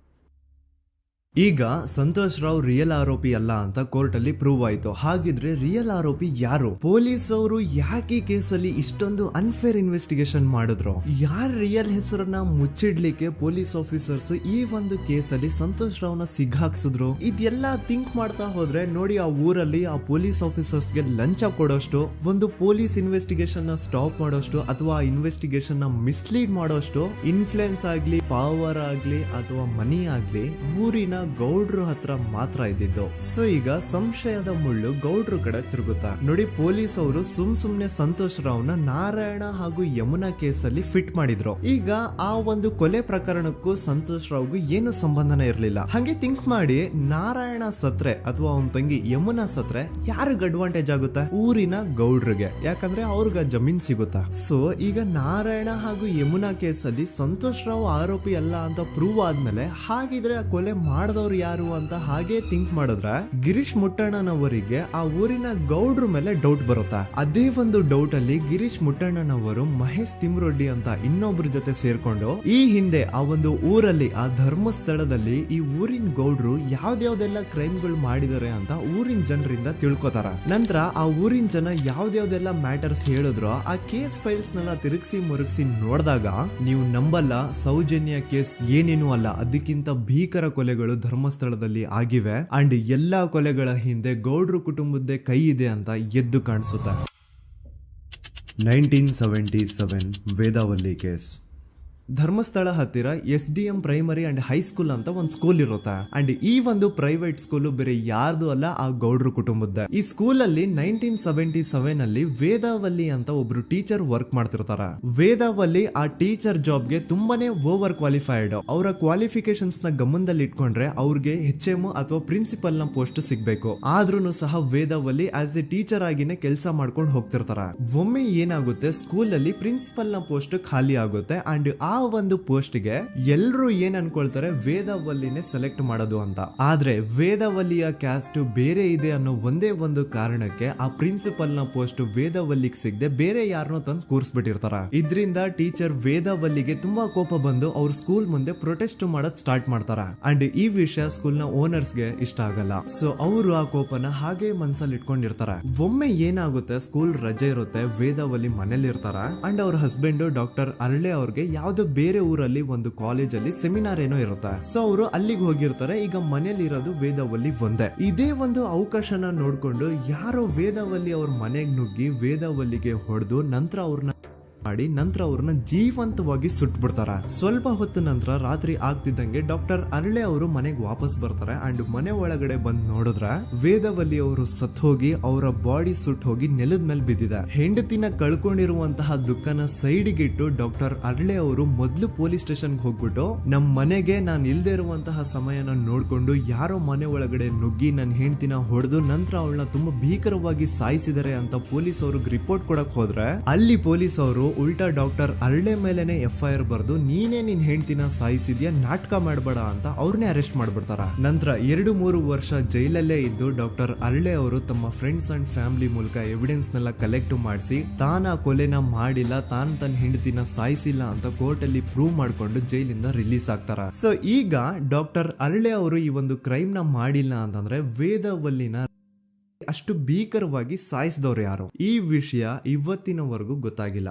ಈಗ ಸಂತೋಷ್ ರಾವ್ ರಿಯಲ್ ಆರೋಪಿ ಅಲ್ಲ ಅಂತ ಕೋರ್ಟ್ ಅಲ್ಲಿ ಪ್ರೂವ್ ಆಯ್ತು. ಹಾಗಿದ್ರೆ ರಿಯಲ್ ಆರೋಪಿ ಯಾರು? ಪೊಲೀಸ್ ಅವರು ಯಾಕೆ ಕೇಸಲ್ಲಿ ಇಷ್ಟೊಂದು ಅನ್ಫೇರ್ ಇನ್ವೆಸ್ಟಿಗೇಷನ್ ಮಾಡಿದ್ರು? ಯಾರ ರಿಯಲ್ ಹೆಸರನ್ನ ಮುಚ್ಚಿಡ್ಲಿಕ್ಕೆ ಪೊಲೀಸ್ ಆಫೀಸರ್ಸ್ ಈ ಒಂದು ಕೇಸಲ್ಲಿ ಸಂತೋಷ್ ರಾವ್ನ ಸಿಗ್ಹಾಕ್ಸಿದ್ರು? ಇದೆಲ್ಲ ಥಿಂಕ್ ಮಾಡ್ತಾ ಹೋದ್ರೆ ನೋಡಿ ಆ ಊರಲ್ಲಿ ಆ ಪೊಲೀಸ್ ಆಫೀಸರ್ಸ್ಗೆ ಲಂಚ ಕೊಡೋಷ್ಟು, ಒಂದು ಪೊಲೀಸ್ ಇನ್ವೆಸ್ಟಿಗೇಷನ್ ನ ಸ್ಟಾಪ್ ಮಾಡೋಷ್ಟು ಅಥವಾ ಆ ಇನ್ವೆಸ್ಟಿಗೇಷನ್ ನ ಮಿಸ್ಲೀಡ್ ಮಾಡೋಷ್ಟು ಇನ್ಫ್ಲುಯೆನ್ಸ್ ಆಗ್ಲಿ, ಪವರ್ ಆಗ್ಲಿ ಅಥವಾ ಮನಿ ಆಗ್ಲಿ ಊರಿನ ಗೌಡ್ರು ಹತ್ರ ಮಾತ್ರ ಇದ್ದಿದ್ದು. ಸೊ ಈಗ ಸಂಶಯದ ಮುಳ್ಳು ಗೌಡ್ರು ಕಡೆ ತಿರುಗುತ್ತಾ ನೋಡಿ. ಪೊಲೀಸ್ ಅವರು ಸುಮ್ನೆ ಸಂತೋಷ್ ರಾವ್ನ ನಾರಾಯಣ ಹಾಗೂ ಯಮುನಾ ಕೇಸಲ್ಲಿ ಫಿಟ್ ಮಾಡಿದ್ರು. ಈಗ ಆ ಒಂದು ಕೊಲೆ ಪ್ರಕರಣಕ್ಕೂ ಸಂತೋಷ್ ರಾವ್ಗೂ ಏನು ಸಂಬಂಧನೇ ಇರ್ಲಿಲ್ಲ. ಹಂಗೆ ಥಿಂಕ್ ಮಾಡಿ ನಾರಾಯಣ ಸತ್ರೆ ಅಥವಾ ಅವನ ತಂಗಿ ಯಮುನಾ ಸತ್ರೆ ಯಾರಿಗ ಅಡ್ವಾಂಟೇಜ್ ಆಗುತ್ತೆ? ಊರಿನ ಗೌಡ್ರಿಗೆ, ಯಾಕಂದ್ರೆ ಅವ್ರಿಗ ಜಮೀನ್ ಸಿಗುತ್ತಾ. ಸೊ ಈಗ ನಾರಾಯಣ ಹಾಗೂ ಯಮುನಾ ಕೇಸಲ್ಲಿ ಸಂತೋಷ್ ರಾವ್ ಆರೋಪಿ ಅಲ್ಲ ಅಂತ ಪ್ರೂವ್ ಆದ್ಮೇಲೆ ಹಾಗಿದ್ರೆ ಆ ಕೊಲೆ ಮಾಡ್ದವ್ರು ಯಾರು ಅಂತ ಹಾಗೆ ಥಿಂಕ್ ಮಾಡಿದ್ರೆ ಗಿರೀಶ್ ಮುಟ್ಟಣ್ಣನವರಿಗೆ ಆ ಊರಿನ ಗೌಡ್ರ ಮೇಲೆ ಡೌಟ್ ಬರುತ್ತೆ. ಅದೇ ಒಂದು ಡೌಟ್ ಅಲ್ಲಿ ಗಿರೀಶ್ ಮುಟ್ಟಣ್ಣನವರು ಮಹೇಶ್ ತಿಮ್ರೊಡ್ಡಿ ಅಂತ ಇನ್ನೊಬ್ರ ಜೊತೆ ಸೇರ್ಕೊಂಡು ಈ ಹಿಂದೆ ಆ ಒಂದು ಊರಲ್ಲಿ ಆ ಧರ್ಮಸ್ಥಳದಲ್ಲಿ ಈ ಊರಿನ ಗೌಡ್ರು ಯಾವ್ದಾವ್ದೆಲ್ಲ ಕ್ರೈಮ್ಗಳು ಮಾಡಿದಾರೆ ಅಂತ ಊರಿನ ಜನರಿಂದ ತಿಳ್ಕೊತಾರ. ನಂತರ ಆ ಊರಿನ ಜನ ಯಾವ್ದಾವ್ದೆಲ್ಲ ಮ್ಯಾಟರ್ಸ್ ಹೇಳಿದ್ರು ಆ ಕೇಸ್ ಫೈಲ್ಸ್ ನೆಲ್ಲ ತಿರುಗಿಸಿ ಮುರುಗಿಸಿ ನೋಡಿದಾಗ ನೀವು ನಂಬಲ್ಲ, ಸೌಜನ್ಯ ಕೇಸ್ ಏನೇನು ಅಲ್ಲ, ಅದಕ್ಕಿಂತ ಭೀಕರ ಕೊಲೆಗಳು ಧರ್ಮಸ್ಥಳದಲ್ಲಿ ಆಗಿವೆ ಅಂಡ್ ಎಲ್ಲಾ ಕೊಲೆಗಳ ಹಿಂದೆ ಗೌಡ್ರು ಕುಟುಂಬದ್ದೇ ಕೈ ಇದೆ ಅಂತ ಎದ್ದು ಕಾಣಿಸುತ್ತೆ. 1977 ವೇದಾವಲ್ಲಿ ಕೇಸ್. ಧರ್ಮಸ್ಥಳ ಹತ್ತಿರ SDM ಪ್ರೈಮರಿ ಅಂಡ್ ಹೈಸ್ಕೂಲ್ ಅಂತ ಒಂದು ಸ್ಕೂಲ್ ಇರುತ್ತೆ. ಅಂಡ್ ಈ ಒಂದು ಪ್ರೈವೇಟ್ ಸ್ಕೂಲ್ ಬೇರೆ ಯಾರ್ದು ಅಲ್ಲ, ಆ ಗೌಡ್ರು ಕುಟುಂಬದ್ದೇ. ಈ ಸ್ಕೂಲ್ ಅಲ್ಲಿ 1977 ಅಲ್ಲಿ ವೇದಾವಲ್ಲಿ ಅಂತ ಒಬ್ರು ಟೀಚರ್ ವರ್ಕ್ ಮಾಡ್ತಿರ್ತಾರ. ವೇದಾವಲ್ಲಿ ಆ ಟೀಚರ್ ಜಾಬ್ಗೆ ತುಂಬಾನೇ ಓವರ್ ಕ್ವಾಲಿಫೈಡ್. ಅವರ ಕ್ವಾಲಿಫಿಕೇಶನ್ಸ್ ನ ಗಮನದಲ್ಲಿ ಇಟ್ಕೊಂಡ್ರೆ ಅವ್ರಿಗೆ HM ಅಥವಾ ಪ್ರಿನ್ಸಿಪಲ್ ನ ಪೋಸ್ಟ್ ಸಿಗ್ಬೇಕು. ಆದ್ರೂ ಸಹ ವೇದಾವಲ್ಲಿ ಆಸ್ ಎ ಟೀಚರ್ ಆಗಿನೇ ಕೆಲಸ ಮಾಡ್ಕೊಂಡು ಹೋಗ್ತಿರ್ತಾರ. ಒಮ್ಮೆ ಏನಾಗುತ್ತೆ, ಸ್ಕೂಲ್ ಅಲ್ಲಿ ಪ್ರಿನ್ಸಿಪಲ್ ನ ಪೋಸ್ಟ್ ಖಾಲಿ ಆಗುತ್ತೆ ಅಂಡ್ ಆ ಒಂದು ಪೋಸ್ಟ್ ಗೆ ಎಲ್ರು ಏನ್ ಅನ್ಕೊಳ್ತಾರೆ, ವೇದಾವಲ್ಲಿನೇ ಸೆಲೆಕ್ಟ್ ಮಾಡೋದು ಅಂತ. ಆದ್ರೆ ವೇದಾವಲ್ಲಿಯ ಕ್ಯಾಸ್ಟ್ ಬೇರೆ ಇದೆ ಅನ್ನೋ ಒಂದೇ ಒಂದು ಕಾರಣಕ್ಕೆ ಆ ಪ್ರಿನ್ಸಿಪಲ್ ನ ಪೋಸ್ಟ್ ವೇದಾವಲ್ಲಿಗೆ ಸಿಗದೆ ಬೇರೆ ಯಾರನ್ನೋ ತಂದು ಕೂರಿಸ್ಬಿಟ್ಟಿರ್ತಾರ. ಇದ್ರಿಂದ ಟೀಚರ್ ವೇದಾವಲ್ಲಿಗೆ ತುಂಬಾ ಕೋಪ ಬಂದು ಅವ್ರ ಸ್ಕೂಲ್ ಮುಂದೆ ಪ್ರೊಟೆಸ್ಟ್ ಮಾಡೋದ್ ಸ್ಟಾರ್ಟ್ ಮಾಡ್ತಾರ. ಅಂಡ್ ಈ ವಿಷಯ ಸ್ಕೂಲ್ ನ ಓನರ್ಸ್ ಗೆ ಇಷ್ಟ ಆಗಲ್ಲ. ಸೊ ಅವರು ಆ ಕೋಪನ ಹಾಗೆ ಮನ್ಸಲ್ಲಿ ಇಟ್ಕೊಂಡಿರ್ತಾರ. ಒಮ್ಮೆ ಏನಾಗುತ್ತೆ, ಸ್ಕೂಲ್ ರಜೆ ಇರುತ್ತೆ, ವೇದಾವಲ್ಲಿ ಮನೇಲಿ ಇರ್ತಾರ ಅಂಡ್ ಅವ್ರ ಹಸ್ಬೆಂಡ್ ಡಾಕ್ಟರ್ ಅರಳೆ ಅವ್ರಿಗೆ ಯಾವ್ದೋ ಬೇರೆ ಊರಲ್ಲಿ ಒಂದು ಕಾಲೇಜ್ ಅಲ್ಲಿ ಸೆಮಿನಾರ್ ಏನೋ ಇರುತ್ತೆ. ಸೊ ಅವರು ಅಲ್ಲಿಗೆ ಹೋಗಿರ್ತಾರೆ. ಈಗ ಮನೇಲಿ ಇರೋದು ವೇದಾವಲ್ಲಿ ಒಂದೇ. ಇದೇ ಒಂದು ಅವಕಾಶನ ನೋಡ್ಕೊಂಡು ಯಾರೋ ವೇದಾವಲ್ಲಿ ಅವ್ರ ಮನೆಗೆ ನುಗ್ಗಿ ವೇದಾವಲ್ಲಿಗೆ ಹೊಡೆದು ನಂತರ ಅವ್ರನ್ನ ಜೀವಂತವಾಗಿ ಸುಟ್ಬಿಡ್ತಾರ. ಸ್ವಲ್ಪ ಹೊತ್ತು ನಂತರ ರಾತ್ರಿ ಆಗ್ತಿದ್ದಂಗೆ ಡಾಕ್ಟರ್ ಅರಳೆ ಅವರು ಮನೆಗೆ ವಾಪಸ್ ಬರ್ತಾರೆ ಅಂಡ್ ಮನೆ ಒಳಗಡೆ ಬಂದ್ ನೋಡಿದ್ರೆ ವೇದಾವಲ್ಲಿ ಅವರು ಸತ್ ಹೋಗಿ ಅವರ ಬಾಡಿ ಸುಟ್ ಹೋಗಿ ನೆಲದ ಮೇಲೆ ಬಿದ್ದಿದೆ. ಹೆಂಡತಿನ ಕಳ್ಕೊಂಡಿರುವಂತಹ ದುಃಖನ ಸೈಡ್ಗೆ ಇಟ್ಟು ಡಾಕ್ಟರ್ ಅರಳೆ ಅವರು ಮೊದ್ಲು ಪೊಲೀಸ್ ಸ್ಟೇಷನ್ ಹೋಗ್ಬಿಟ್ಟು ನಮ್ ಮನೆಗೆ ನಾನು ಇಲ್ದೇ ಇರುವಂತಹ ಸಮಯನ ನೋಡ್ಕೊಂಡು ಯಾರೋ ಮನೆ ಒಳಗಡೆ ನುಗ್ಗಿ ನನ್ನ ಹೆಂಡತಿನ ಹೊಡೆದು ನಂತರ ಅವಳನ್ನ ತುಂಬಾ ಭೀಕರವಾಗಿ ಸಾಯಿಸಿದರೆ ಅಂತ ಪೊಲೀಸ್ ಅವ್ರಿಗೆ ರಿಪೋರ್ಟ್ ಕೊಡಕ್ ಹೋದ್ರೆ ಅಲ್ಲಿ ಪೊಲೀಸ್ ಅವರು ಉಲ್ಟಾ ಡಾಕ್ಟರ್ ಅರಳೆ ಮೇಲೆನೆ FIR ಬರ್ದು ನೀನೇ ನಿನ್ ಹೆಂಡತಿನ ಸಾಯಿಸಿದ್ಯಾ, ನಾಟಕ ಮಾಡಬೇಡ ಅಂತ ಅವ್ರನ್ನೇ ಅರೆಸ್ಟ್ ಮಾಡ್ಬಿಡ್ತಾರ. ನಂತರ 2-3 ವರ್ಷ ಜೈಲಲ್ಲೇ ಇದ್ದು ಡಾಕ್ಟರ್ ಅರಳೆ ಅವರು ತಮ್ಮ ಫ್ರೆಂಡ್ಸ್ ಅಂಡ್ ಫ್ಯಾಮಿಲಿ ಮೂಲಕ ಎವಿಡೆನ್ಸ್ ನೆಲ್ಲ ಕಲೆಕ್ಟ್ ಮಾಡಿಸಿ ತಾನ ಕೊಲೆನ ಮಾಡಿಲ್ಲ, ತಾನ್ ತನ್ನ ಹೆಂಡತಿನ ಸಾಯಿಸಿಲ್ಲ ಅಂತ ಕೋರ್ಟ್ ಅಲ್ಲಿ ಪ್ರೂವ್ ಮಾಡ್ಕೊಂಡು ಜೈಲಿಂದ ರಿಲೀಸ್ ಆಗ್ತಾರ. ಸೊ ಈಗ ಡಾಕ್ಟರ್ ಅರಳೆ ಅವರು ಈ ಒಂದು ಕ್ರೈಮ್ ನ ಮಾಡಿಲ್ಲ ಅಂತಂದ್ರೆ ವೇದಾವಲ್ಲಿನ ಅಷ್ಟು ಭೀಕರವಾಗಿ ಸಾಯಿಸಿದವ್ರು ಯಾರು, ಈ ವಿಷಯ ಇವತ್ತಿನವರೆಗೂ ಗೊತ್ತಾಗಿಲ್ಲ.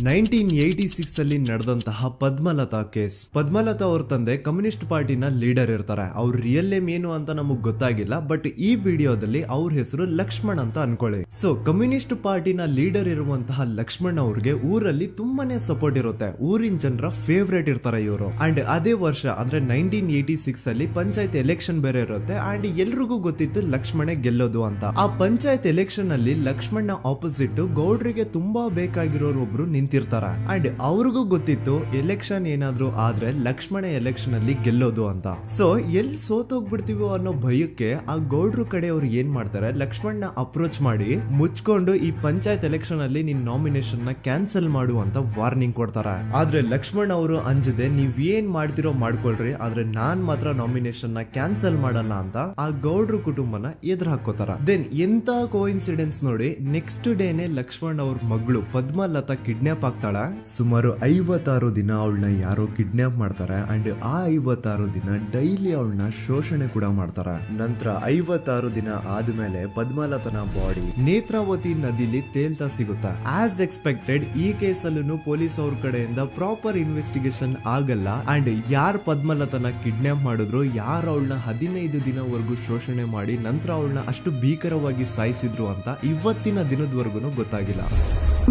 1986 ಅಲ್ಲಿ ನಡೆದಂತಹ ಪದ್ಮಲತಾ ಕೇಸ್. ಪದ್ಮಲತಾ ಅವ್ರ ತಂದೆ ಕಮ್ಯುನಿಸ್ಟ್ ಪಾರ್ಟಿನ ಲೀಡರ್ ಇರ್ತಾರೆ. ಅವ್ರ ರಿಯಲ್ ನೇಮ್ ಏನು ಅಂತ ನಮಗ್ ಗೊತ್ತಾಗಿಲ್ಲ, ಬಟ್ ಈ ವಿಡಿಯೋದಲ್ಲಿ ಅವ್ರ ಹೆಸರು ಲಕ್ಷ್ಮಣ್ ಅಂತ ಅನ್ಕೊಳ್ಳಿ. ಸೊ ಕಮ್ಯುನಿಸ್ಟ್ ಪಾರ್ಟಿನ ಲೀಡರ್ ಇರುವಂತಹ ಲಕ್ಷ್ಮಣ್ ಅವ್ರಿಗೆ ಊರಲ್ಲಿ ತುಂಬಾನೇ ಸಪೋರ್ಟ್ ಇರುತ್ತೆ. ಊರಿನ ಜನರ ಫೇವ್ರೇಟ್ ಇರ್ತಾರೆ ಇವರು. ಅಂಡ್ ಅದೇ ವರ್ಷ ಅಂದ್ರೆ 1986 ಅಲ್ಲಿ ಪಂಚಾಯತ್ ಎಲೆಕ್ಷನ್ ಬೇರೆ ಇರುತ್ತೆ ಅಂಡ್ ಎಲ್ರಿಗೂ ಗೊತ್ತಿತ್ತು ಲಕ್ಷ್ಮಣೆ ಗೆಲ್ಲೋದು ಅಂತ. ಆ ಪಂಚಾಯತ್ ಎಲೆಕ್ಷನ್ ಅಲ್ಲಿ ಲಕ್ಷ್ಮಣ್ ಆಪೋಸಿಟ್ ಗೌಡ್ರಿಗೆ ತುಂಬಾ ಬೇಕಾಗಿರೋರು ಒಬ್ರು ನಿಂತಿರ್ತಾರ ಅಂಡ್ ಅವ್ರಿಗೂ ಗೊತ್ತಿತ್ತು ಎಲೆಕ್ಷನ್ ಏನಾದ್ರು ಆದ್ರೆ ಲಕ್ಷ್ಮಣ ಎಲೆಕ್ಷನ್ ಅಲ್ಲಿ ಗೆಲ್ಲೋದು ಅಂತ. ಸೊ ಎಲ್ಲಿ ಸೋತೋಗ್ಬಿಡ್ತೀವೋ ಅನ್ನೋ ಭಯಕ್ಕೆ ಆ ಗೌಡ್ರು ಕಡೆ ಅವ್ರು ಏನ್ ಮಾಡ್ತಾರೆ, ಲಕ್ಷ್ಮಣ್ ಅಪ್ರೋಚ್ ಮಾಡಿ ಮುಚ್ಕೊಂಡು ಈ ಪಂಚಾಯತ್ ಎಲೆಕ್ಷನ್ ಅಲ್ಲಿ ನಿನ್ ನಾಮಿನೇಷನ್ ನ ಕ್ಯಾನ್ಸಲ್ ಮಾಡು ಅಂತ ವಾರ್ನಿಂಗ್ ಕೊಡ್ತಾರ. ಆದ್ರೆ ಲಕ್ಷ್ಮಣ್ ಅವರು ಅಂಜದೆ ನೀವ್ ಏನ್ ಮಾಡ್ತಿರೋ ಮಾಡ್ಕೊಳ್ರಿ, ಆದ್ರೆ ನಾನ್ ಮಾತ್ರ ನಾಮಿನೇಷನ್ ನ ಕ್ಯಾನ್ಸಲ್ ಮಾಡಲ್ಲ ಅಂತ ಆ ಗೌಡ್ರು ಕುಟುಂಬನ ಎದುರು ಹಾಕೋತಾರ. ದೆನ್ ಎಂತ ಕೋಇನ್ಸಿಡೆನ್ಸ್ ನೋಡಿ, ನೆಕ್ಸ್ಟ್ ಡೇನೆ ಲಕ್ಷ್ಮಣ್ ಅವ್ರ ಮಗಳು ಪದ್ಮಲತಾ ಕಿಡ್ನಾಪ್ ಆಗ್ತಾಳ. ಸುಮಾರು 56 ದಿನ ಅವಳನ್ನ ಯಾರೋ ಕಿಡ್ನಾಪ್ ಮಾಡ್ತಾರೆ ಅಂಡ್ ಆ 56 ದಿನ ಡೈಲಿ ಅವಳನ್ನ ಶೋಷಣೆ ಕೂಡ ಮಾಡ್ತಾರ. ನಂತರ 56 ದಿನ ಆದ್ಮೇಲೆ ಪದ್ಮಲತನ ಬಾಡಿ ನೇತ್ರಾವತಿ ನದಿಲಿ ತೇಲ್ತಾ ಸಿಗುತ್ತಾ. ಆಸ್ ಎಕ್ಸ್ಪೆಕ್ಟೆಡ್ ಈ ಕೇಸಲ್ಲೂ ಪೊಲೀಸ್ ಅವ್ರ ಕಡೆಯಿಂದ ಪ್ರಾಪರ್ ಇನ್ವೆಸ್ಟಿಗೇಷನ್ ಆಗಲ್ಲ ಅಂಡ್ ಯಾರ್ ಪದ್ಮಲತನ ಕಿಡ್ನಾಪ್ ಮಾಡಿದ್ರು, ಯಾರು ಅವಳನ್ನ 15 ದಿನವರೆಗೂ ಶೋಷಣೆ ಮಾಡಿ ನಂತರ ಅವಳನ್ನ ಅಷ್ಟು ಭೀಕರವಾಗಿ ಸಾಯಿಸಿದ್ರು ಅಂತ ಇವತ್ತಿನ ದಿನದವರೆಗೂ ಗೊತ್ತಾಗಿಲ್ಲ.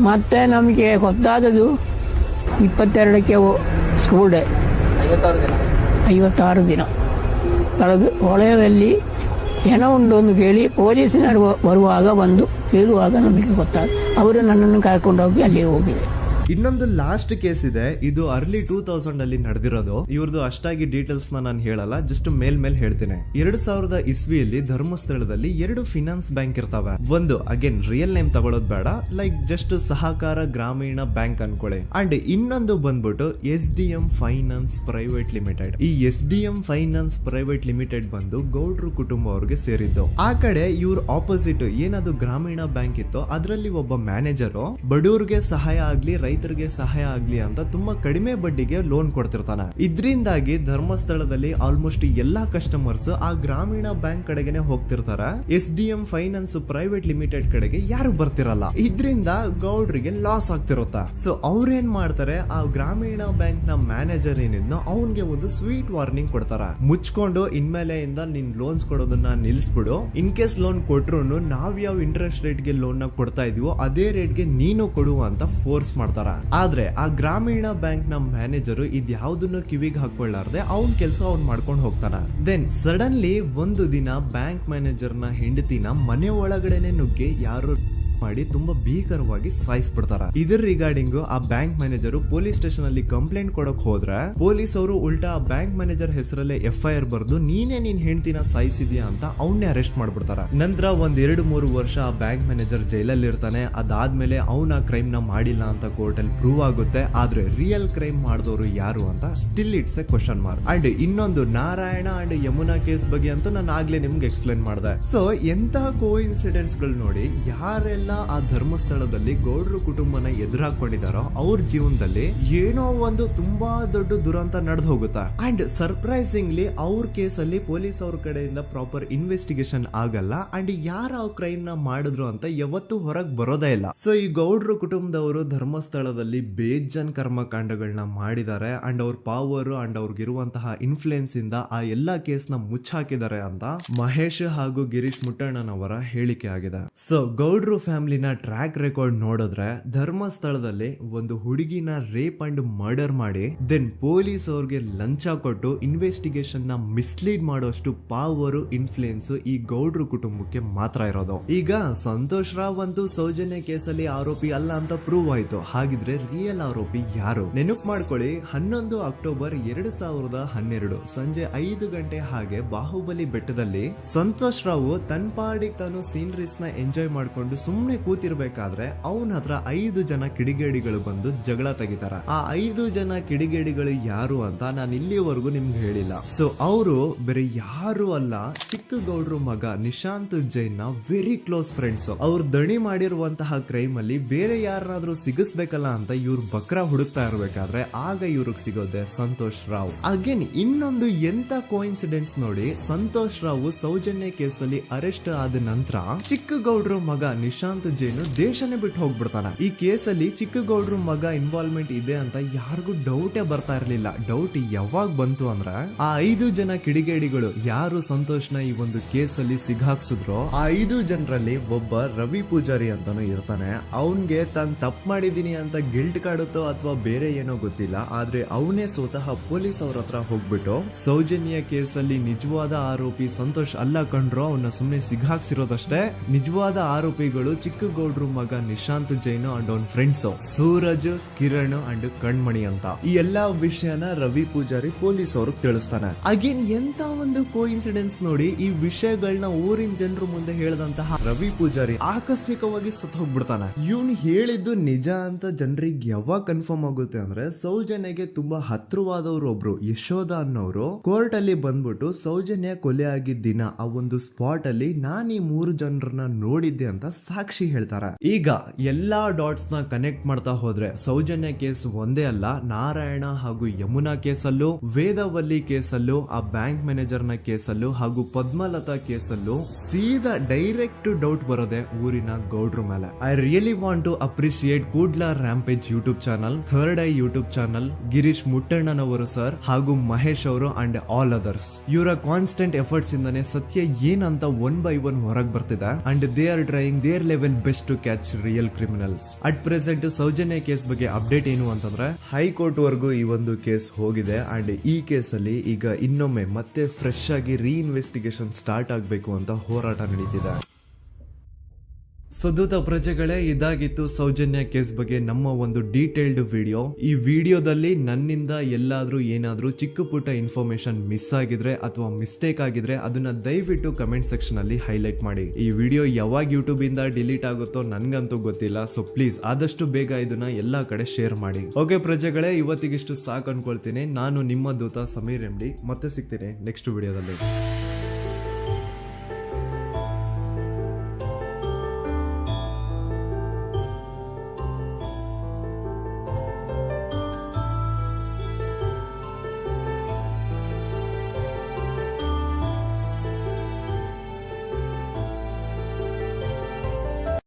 ಮತ್ತೆ ನಮಗೆ ಗೊತ್ತಾದದು 22ಕ್ಕೆ ಸ್ಕೂಲ್ ಡೇ 56 ದಿನ ಕಳೆದು ಹೊಳೆಯಲ್ಲಿ ಏನೋ ಉಂಟು ಕೇಳಿ ಪೊಲೀಸಿನವರು ಬರುವಾಗ ಬಂದು ಹೇಳುವಾಗ ನಮಗೆ ಗೊತ್ತಾದ. ಅವರು ನನ್ನನ್ನು ಕರ್ಕೊಂಡೋಗಿ ಅಲ್ಲಿ ಹೋಗಿವೆ. ಇನ್ನೊಂದು ಲಾಸ್ಟ್ ಕೇಸ್ ಇದೆ, ಇದು ಅರ್ಲಿ 2000 ಅಲ್ಲಿ ನಡೆದಿರೋದು. ಇವ್ರದ್ದು ಅಷ್ಟಾಗಿ ಡೀಟೇಲ್ಸ್ ನಾನು ಹೇಳಲ್ಲ, ಜಸ್ಟ್ ಮೇಲ್ ಹೇಳ್ತೀನಿ. 2000 ಇಸ್ವಿಯಲ್ಲಿ ಧರ್ಮಸ್ಥಳದಲ್ಲಿ 2 ಫಿನಾನ್ಸ್ ಬ್ಯಾಂಕ್ ಇರ್ತಾವೆ. ಒಂದು ಅಗೇನ್ ರಿಯಲ್ ನೇಮ್ ತಗೊಳ್ಳೋದು ಬೇಡ, ಲೈಕ್ ಜಸ್ಟ್ ಸಹಕಾರ ಗ್ರಾಮೀಣ ಬ್ಯಾಂಕ್ ಅನ್ಕೊಳ್ಳಿ. ಅಂಡ್ ಇನ್ನೊಂದು ಬಂದ್ಬಿಟ್ಟು SDM ಫೈನಾನ್ಸ್ ಪ್ರೈವೇಟ್ ಲಿಮಿಟೆಡ್. ಈ SDM ಫೈನಾನ್ಸ್ ಪ್ರೈವೇಟ್ ಲಿಮಿಟೆಡ್ ಬಂದು ಗೌಡ್ರು ಕುಟುಂಬ ಅವ್ರಿಗೆ ಸೇರಿದ್ದು. ಆ ಕಡೆ ಇವ್ರ ಆಪೋಸಿಟ್ ಏನದು ಗ್ರಾಮೀಣ ಬ್ಯಾಂಕ್ ಇತ್ತು, ಅದರಲ್ಲಿ ಒಬ್ಬ ಮ್ಯಾನೇಜರು ಬಡವ್ರಿಗೆ ಸಹಾಯ ಆಗ್ಲಿ ರೈತರಿಗೆ ಸಹಾಯ ಆಗ್ಲಿ ಅಂತ ತುಂಬಾ ಕಡಿಮೆ ಬಡ್ಡಿಗೆ ಲೋನ್ ಕೊಡ್ತಿರ್ತಾನೆ. ಇದ್ರಿಂದಾಗಿ ಧರ್ಮಸ್ಥಳದಲ್ಲಿ ಆಲ್ಮೋಸ್ಟ್ ಎಲ್ಲಾ ಕಸ್ಟಮರ್ಸ್ ಆ ಗ್ರಾಮೀಣ ಬ್ಯಾಂಕ್ ಕಡೆಗೆ ಹೋಗ್ತಿರ್ತಾರೆ. SDM ಫೈನಾನ್ಸ್ ಪ್ರೈವೇಟ್ ಲಿಮಿಟೆಡ್ ಕಡೆಗೆ ಯಾರು ಬರ್ತಿರಲ್ಲ. ಇದ್ರಿಂದ ಗೌಡ್ರಿಗೆ ಲಾಸ್ ಆಗ್ತಿರುತ್ತ. ಸೊ ಅವ್ರೇನ್ ಮಾಡ್ತಾರೆ, ಆ ಗ್ರಾಮೀಣ ಬ್ಯಾಂಕ್ ನ ಮ್ಯಾನೇಜರ್ ಏನಿದ್ನೋ ಅವನ್ಗೆ ಒಂದು ಸ್ವೀಟ್ ವಾರ್ನಿಂಗ್ ಕೊಡ್ತಾರ. ಮುಚ್ಕೊಂಡು ಇನ್ಮೇಲೆ ಇಂದ ನಿನ್ ಲೋನ್ಸ್ ಕೊಡೋದನ್ನ ನಿಲ್ಸ್ಬಿಡು. ಇನ್ ಕೇಸ್ ಲೋನ್ ಕೊಟ್ರು ನಾವ್ ಯಾವ ಇಂಟ್ರೆಸ್ಟ್ ರೇಟ್ ಗೆ ಲೋನ್ ನ ಕೊಡ್ತಾ ಇದೀವೋ ಅದೇ ರೇಟ್ ಗೆ ನೀನು ಕೊಡುವ ಅಂತ ಫೋರ್ಸ್ ಮಾಡ್ತಾರ. ಆದ್ರೆ ಆ ಗ್ರಾಮೀಣ ಬ್ಯಾಂಕ್ ನ ಮ್ಯಾನೇಜರ್ ಇದ್ಯಾವುದನ್ನು ಕಿವಿಗೆ ಹಾಕೊಳ್ಳಾರ್ದೆ ಅವನ್ ಕೆಲಸ ಅವ್ನ್ ಮಾಡ್ಕೊಂಡು ಹೋಗ್ತಾನ. ದೆನ್ ಸಡನ್ಲಿ ಒಂದು ದಿನ ಬ್ಯಾಂಕ್ ಮ್ಯಾನೇಜರ್ ನ ಹೆಂಡತಿನ ಮನೆ ಒಳಗಡೆನೆ ನುಗ್ಗಿ ಯಾರು ಮಾಡಿ ತುಂಬಾ ಭೀಕರವಾಗಿ ಸಾಯಿಸ್ಬಿಡ್ತಾರ. ಇದರ ರಿಗಾರ್ಡಿಂಗ್ ಆ ಬ್ಯಾಂಕ್ ಮ್ಯಾನೇಜರ್ ಪೊಲೀಸ್ ಸ್ಟೇಷನ್ ಅಲ್ಲಿ ಕಂಪ್ಲೇಂಟ್ ಕೊಡಕ್ ಹೋದ್ರೆ ಪೊಲೀಸ್ ಅವರು ಉಲ್ಟಾ ಆ ಬ್ಯಾಂಕ್ ಮ್ಯಾನೇಜರ್ ಹೆಸರಲ್ಲೇ FIR ಬರ್ದು ನೀನೇ ನಿನ್ ಹೆಂಡತಿನ ಸಾಯಿಸಿದ್ಯಾ ಅಂತ ಅವನ್ನೇ ಅರೆಸ್ಟ್ ಮಾಡ್ಬಿಡ್ತಾರ. ನಂತರ ಒಂದ್ 2-3 ವರ್ಷ ಆ ಬ್ಯಾಂಕ್ ಮ್ಯಾನೇಜರ್ ಜೈಲಲ್ಲಿ ಇರ್ತಾನೆ. ಅದಾದ್ಮೇಲೆ ಅವನ ಕ್ರೈಮ್ ನ ಮಾಡಿಲ್ಲ ಅಂತ ಕೋರ್ಟ್ ಅಲ್ಲಿ ಪ್ರೂವ್ ಆಗುತ್ತೆ. ಆದ್ರೆ ರಿಯಲ್ ಕ್ರೈಮ್ ಮಾಡಿದವರು ಯಾರು ಅಂತ still it's A question mark. And ಇನ್ನೊಂದು ನಾರಾಯಣ ಅಂಡ್ ಯಮುನಾ ಕೇಸ್ ಬಗ್ಗೆ ಅಂತೂ ನಾನು ಆಗ್ಲೇ ನಿಮ್ಗೆ ಎಕ್ಸ್ಪ್ಲೇನ್ ಮಾಡಿದೆ. ಸೊ ಎಂತ ಕೋಇನ್ಸಿಡೆಂಟ್ಸ್ ಗಳು ನೋಡಿ, ಯಾರೆಲ್ಲ ಆ ಧರ್ಮಸ್ಥಳದಲ್ಲಿ ಗೌಡ್ರು ಕುಟುಂಬನ ಎದುರಾಕೊಂಡಿದಾರೋ ಅವ್ರ ಜೀವನದಲ್ಲಿ ಏನೋ ಒಂದು ತುಂಬಾ ದೊಡ್ಡ ದುರಂತ ನಡೆದು ಹೋಗುತ್ತಾ. ಅಂಡ್ ಸರ್ಪ್ರೈಸಿಂಗ್ಲಿ ಅವ್ರ ಕೇಸಲ್ಲಿ ಪೊಲೀಸ್ ಅವ್ರ ಕಡೆಯಿಂದ ಪ್ರಾಪರ್ ಇನ್ವೆಸ್ಟಿಗೇಷನ್ ಆಗಲ್ಲ. ಅಂಡ್ ಯಾರ ಕ್ರೈಮ್ ನ ಮಾಡಿದ್ರು ಅಂತ ಯಾವತ್ತೂ ಹೊರಗೆ ಬರೋದೇ ಇಲ್ಲ. ಸೊ ಈ ಗೌಡ್ರು ಕುಟುಂಬದವರು ಧರ್ಮಸ್ಥಳದಲ್ಲಿ ಬೇಜನ್ ಕರ್ಮಕಾಂಡಗಳನ್ನ ಮಾಡಿದ್ದಾರೆ. ಅಂಡ್ ಅವ್ರ ಪವರ್ ಅಂಡ್ ಅವ್ರಿಗಿರುವಂತಹ ಇನ್ಫ್ಲೂಯೆನ್ಸ್ ಇಂದ ಆ ಎಲ್ಲಾ ಕೇಸ್ ನ ಮುಚ್ಚಾಕಿದ್ದಾರೆ ಅಂತ ಮಹೇಶ್ ಹಾಗೂ ಗಿರೀಶ್ ಮುಟ್ಟಣ್ಣನವರ ಹೇಳಿಕೆ ಆಗಿದೆ. ಸೊ ಗೌಡ್ರು ಫ್ಯಾಮಿಲಿನ ಟ್ರ್ಯಾಕ್ ರೆಕಾರ್ಡ್ ನೋಡಿದ್ರೆ ಧರ್ಮಸ್ಥಳದಲ್ಲಿ ಒಂದು ಹುಡುಗಿನ ರೇಪ್ ಅಂಡ್ ಮರ್ಡರ್ ಮಾಡಿ ದೆನ್ ಪೊಲೀಸ್ ಅವ್ರಿಗೆ ಲಂಚ ಕೊಟ್ಟು ಇನ್ವೆಸ್ಟಿಗೇಷನ್ ನ ಮಿಸ್ಲೀಡ್ ಮಾಡೋಷ್ಟು ಪವರ್ ಇನ್ಫ್ಲೂಯೆನ್ಸ್ ಈ ಗೌಡ್ರು ಕುಟುಂಬಕ್ಕೆ ಮಾತ್ರ ಇರೋದು. ಈಗ ಸಂತೋಷ್ ರಾವ್ ಅಂತೂ ಸೌಜನ್ಯ ಕೇಸಲ್ಲಿ ಆರೋಪಿ ಅಲ್ಲ ಅಂತ ಪ್ರೂವ್ ಆಯ್ತು. ಹಾಗಿದ್ರೆ ರಿಯಲ್ ಆರೋಪಿ ಯಾರು? ನೆನಪು ಮಾಡ್ಕೊಳ್ಳಿ, 11 ಅಕ್ಟೋಬರ್ 2012 ಸಂಜೆ 5 ಗಂಟೆ ಹಾಗೆ ಬಾಹುಬಲಿ ಬೆಟ್ಟದಲ್ಲಿ ಸಂತೋಷ್ ರಾವ್ ತನ್ನ ಪಾಡಿಗೆ ತಾನು ಸೀನರೀಸ್ ನ ಎಂಜಾಯ್ ಮಾಡ್ಕೊಂಡು ಸುಮ್ನೆ ಕೂತಿರ್ಬೇಕಾದ್ರೆ ಅವನ ಹತ್ರ 5 ಜನ ಕಿಡಿಗೇಡಿಗಳು ಬಂದು ಜಗಳ ತೆಗಿತಾರ. ಆ 5 ಜನ ಕಿಡಿಗೇಡಿಗಳು ಯಾರು ಅಂತ ನಾನು ಇಲ್ಲಿವರೆಗೂ ನಿಮ್ಗೆ ಹೇಳಿಲ್ಲ. ಸೊ ಅವರು ಬೇರೆ ಯಾರು ಅಲ್ಲ, ಚಿಕ್ಕ ಗೌಡ್ರು ಮಗ ನಿಶಾಂತ್ ಜೈನ್ ನ ವೆರಿ ಕ್ಲೋಸ್ ಫ್ರೆಂಡ್ಸ್. ಅವ್ರು ದಣಿ ಮಾಡಿರುವಂತಹ ಕ್ರೈಮ್ ಅಲ್ಲಿ ಬೇರೆ ಯಾರನ್ನಾದ್ರೂ ಸಿಗಿಸ್ಬೇಕಲ್ಲ ಅಂತ ಇವ್ರು ಬಕ್ರ ಹುಡುಕ್ತಾ ಇರ್ಬೇಕಾದ್ರೆ ಆಗ ಇವ್ರಿಗೆ ಸಿಗೋದೆ ಸಂತೋಷ್ ರಾವ್. ಅಗೇನ್ ಇನ್ನೊಂದು ಎಂತ ಕೋಇನ್ಸಿಡೆನ್ಸ್ ನೋಡಿ, ಸಂತೋಷ್ ರಾವ್ ಸೌಜನ್ಯ ಕೇಸಲ್ಲಿ ಅರೆಸ್ಟ್ ಆದ ನಂತರ ಚಿಕ್ಕ ಗೌಡ್ರು ಮಗ ನಿಶಾಂತ್ ಜೈನ್ ದೇಶನೇ ಬಿಟ್ಟು ಹೋಗ್ಬಿಡ್ತಾನೆ. ಈ ಕೇಸಲ್ಲಿ ಚಿಕ್ಕ ಗೌಡ್ರು ಮಗ ಇನ್ವಾಲ್ವ್ಮೆಂಟ್ ಇದೆ ಅಂತ ಯಾರಿಗೂ ಡೌಟೇ ಬರ್ತಾ ಇರ್ಲಿಲ್ಲ. ಡೌಟ್ ಯಾವಾಗ ಬಂತು ಅಂದ್ರೆ ಆ 5 ಜನ ಕಿಡಿಗೇಡಿಗಳು ಯಾರು ಸಂತೋಷ್ನ ಈ ಒಂದು ಕೇಸಲ್ಲಿ ಸಿಗಾಕ್ಸಿದ್ರು ಆ 5 ಜನರಲ್ಲಿ ಒಬ್ಬ ರವಿ ಪೂಜಾರಿ ಅಂತಾನು ಇರ್ತಾನೆ. ಅವನ್ಗೆ ತಾನು ತಪ್ಪು ಮಾಡಿದೀನಿ ಅಂತ ಗಿಲ್ಟ್ ಕಾಡುತ್ತೋ ಅಥವಾ ಬೇರೆ ಏನೋ ಗೊತ್ತಿಲ್ಲ. ಆದ್ರೆ ಅವನೇ ಸ್ವತಃ ಪೊಲೀಸ್ ಅವ್ರ ಹತ್ರ ಹೋಗ್ಬಿಟ್ಟು ಸೌಜನ್ಯ ಕೇಸಲ್ಲಿ ನಿಜವಾದ ಆರೋಪಿ ಸಂತೋಷ್ ಅಲ್ಲ ಕಂಡ್ರು, ಅವನ್ನ ಸುಮ್ನೆ ಸಿಗಾಕ್ಸಿರೋದಷ್ಟೇ. ನಿಜವಾದ ಆರೋಪಿಗಳು ಚಿಕ್ಕ ಗೌಡ್ರು ಮಗ ನಿಶಾಂತ್ ಜೈನ್ ಅಂಡ್ ಅವನ್ ಫ್ರೆಂಡ್ಸ್ ಸೂರಜ್, ಕಿರಣ್ ಅಂಡ್ ಕಣ್ಮಣಿ ಅಂತ. ಈ ಎಲ್ಲಾ ವಿಷಯನ ರವಿ ಪೂಜಾರಿ ಪೊಲೀಸ್ ಅವ್ರಿಗೆ ತಿಳಿಸ್ತಾನೆ. ಅಗೇನ್ ಎಂತ ಒಂದು ಕೋಇನ್ಸಿಡೆನ್ಸ್ ನೋಡಿ, ಈ ವಿಷಯಗಳನ್ನ ಊರಿನ ಜನರು ಮುಂದೆ ಹೇಳಿದಂತಹ ರವಿ ಪೂಜಾರಿ ಆಕಸ್ಮಿಕವಾಗಿ ಸತ್ ಹೋಗ್ಬಿಡ್ತಾನೆ. ಇವನು ಹೇಳಿದ್ದು ನಿಜ ಅಂತ ಜನರಿಗೆ ಯಾವಾಗ ಕನ್ಫರ್ಮ್ ಆಗುತ್ತೆ ಅಂದ್ರೆ ಸೌಜನ್ಯಗೆ ತುಂಬಾ ಹತ್ರವಾದವ್ರು ಒಬ್ರು ಯಶೋಧ ಅನ್ನೋರು ಕೋರ್ಟ್ ಅಲ್ಲಿ ಬಂದ್ಬಿಟ್ಟು ಸೌಜನ್ಯ ಕೊಲೆ ಆಗಿದ್ದ ದಿನ ಆ ಒಂದು ಸ್ಪಾಟ್ ಅಲ್ಲಿ ನಾನು ಈ 3 ಜನರನ್ನ ನೋಡಿದ್ದೆ ಅಂತ ಸಾಕ್ಷಿ ಹೇಳ್ತಾರೆ. ಈಗ ಎಲ್ಲಾ ಡಾಟ್ಸ್ ನ ಕನೆಕ್ಟ್ ಮಾಡ್ತಾ ಹೋದ್ರೆ ಸೌಜನ್ಯ ಕೇಸ್ ಒಂದೇ ಅಲ್ಲ, ನಾರಾಯಣ ಹಾಗೂ ಯಮುನಾ ಕೇಸಲ್ಲೂ, ವೇದವಲ್ಲಿ ಕೇಸಲ್ಲೂ, ಆ ಬ್ಯಾಂಕ್ ಮ್ಯಾನೇಜರ್ ನ ಕೇಸಲ್ಲೂ ಹಾಗೂ ಪದ್ಮಲತಾ ಕೇಸಲ್ಲೂ ಸೀದಾ ಡೈರೆಕ್ಟ್ ಡೌಟ್ ಬರೋದೆ ಊರಿನ ಗೌಡ್ರ ಮೇಲೆ. I really want to appreciate Kudla rampage YouTube channel, third eye YouTube channel, Girish ಮುಟ್ಟಣ್ಣನವರು ಸರ್ ಹಾಗೂ ಮಹೇಶ್ ಅವರು ಅಂಡ್ ಆಲ್ ಅದರ್ಸ್. ಇವರ ಕಾನ್ಸ್ಟೆಂಟ್ ಎಫರ್ಟ್ಸ್ ಇಂದಾನೆ ಸತ್ಯ ಏನಂತ 1 by 1 ಹೊರಗೆ ಬರ್ತಿದೆ. And they are trying their level best to catch real criminals. At present Soujanya case ಬಗ್ಗೆ ಅಪ್ಡೇಟ್ ಏನು ಅಂತಂದ್ರೆ ಹೈಕೋರ್ಟ್ ವರೆಗೂ ಈ ಒಂದು ಕೇಸ್ ಹೋಗಿದೆ. ಅಂಡ್ ಈ ಕೇಸ್ ಅಲ್ಲಿ ಈಗ ಇನ್ನೊಮ್ಮೆ ಮತ್ತೆ ಫ್ರೆಶ್ ಆಗಿ ರೀಇನ್ವೆಸ್ಟಿಗೇಷನ್ ಸ್ಟಾರ್ಟ್ ಆಗಬೇಕು ಅಂತ ಹೋರಾಟ ನಡೀತಿದೆ. ಸುದೂತ ಪ್ರಜೆಗಳೇ, ಇದಾಗಿತ್ತು ಸೌಜನ್ಯ ಕೇಸ್ ಬಗ್ಗೆ ನಮ್ಮ ಒಂದು ಡೀಟೇಲ್ಡ್ ವಿಡಿಯೋ. ಈ ವಿಡಿಯೋದಲ್ಲಿ ನನ್ನಿಂದ ಎಲ್ಲಾದ್ರೂ ಏನಾದ್ರೂ ಚಿಕ್ಕ ಪುಟ್ಟ ಇನ್ಫಾರ್ಮೇಶನ್ ಮಿಸ್ ಆಗಿದ್ರೆ ಅಥವಾ ಮಿಸ್ಟೇಕ್ ಆಗಿದ್ರೆ ಅದನ್ನ ದಯವಿಟ್ಟು ಕಮೆಂಟ್ ಸೆಕ್ಷನ್ ಅಲ್ಲಿ ಹೈಲೈಟ್ ಮಾಡಿ. ಈ ವಿಡಿಯೋ ಯಾವಾಗ ಯೂಟ್ಯೂಬ್ ಇಂದ ಡಿಲೀಟ್ ಆಗುತ್ತೋ ನನ್ಗಂತೂ ಗೊತ್ತಿಲ್ಲ. ಸೊ ಪ್ಲೀಸ್ ಆದಷ್ಟು ಬೇಗ ಇದನ್ನ ಎಲ್ಲಾ ಕಡೆ ಶೇರ್ ಮಾಡಿ. ಓಕೆ ಪ್ರಜೆಗಳೇ, ಇವತ್ತಿಗಿಷ್ಟು ಸಾಕು ಅನ್ಕೊಳ್ತೀನಿ. ನಾನು ನಿಮ್ಮ ದೂತ ಸಮೀರ್ ಎಂಡಿ. ಮತ್ತೆ ಸಿಗ್ತೀನಿ ನೆಕ್ಸ್ಟ್ ವಿಡಿಯೋದಲ್ಲಿ.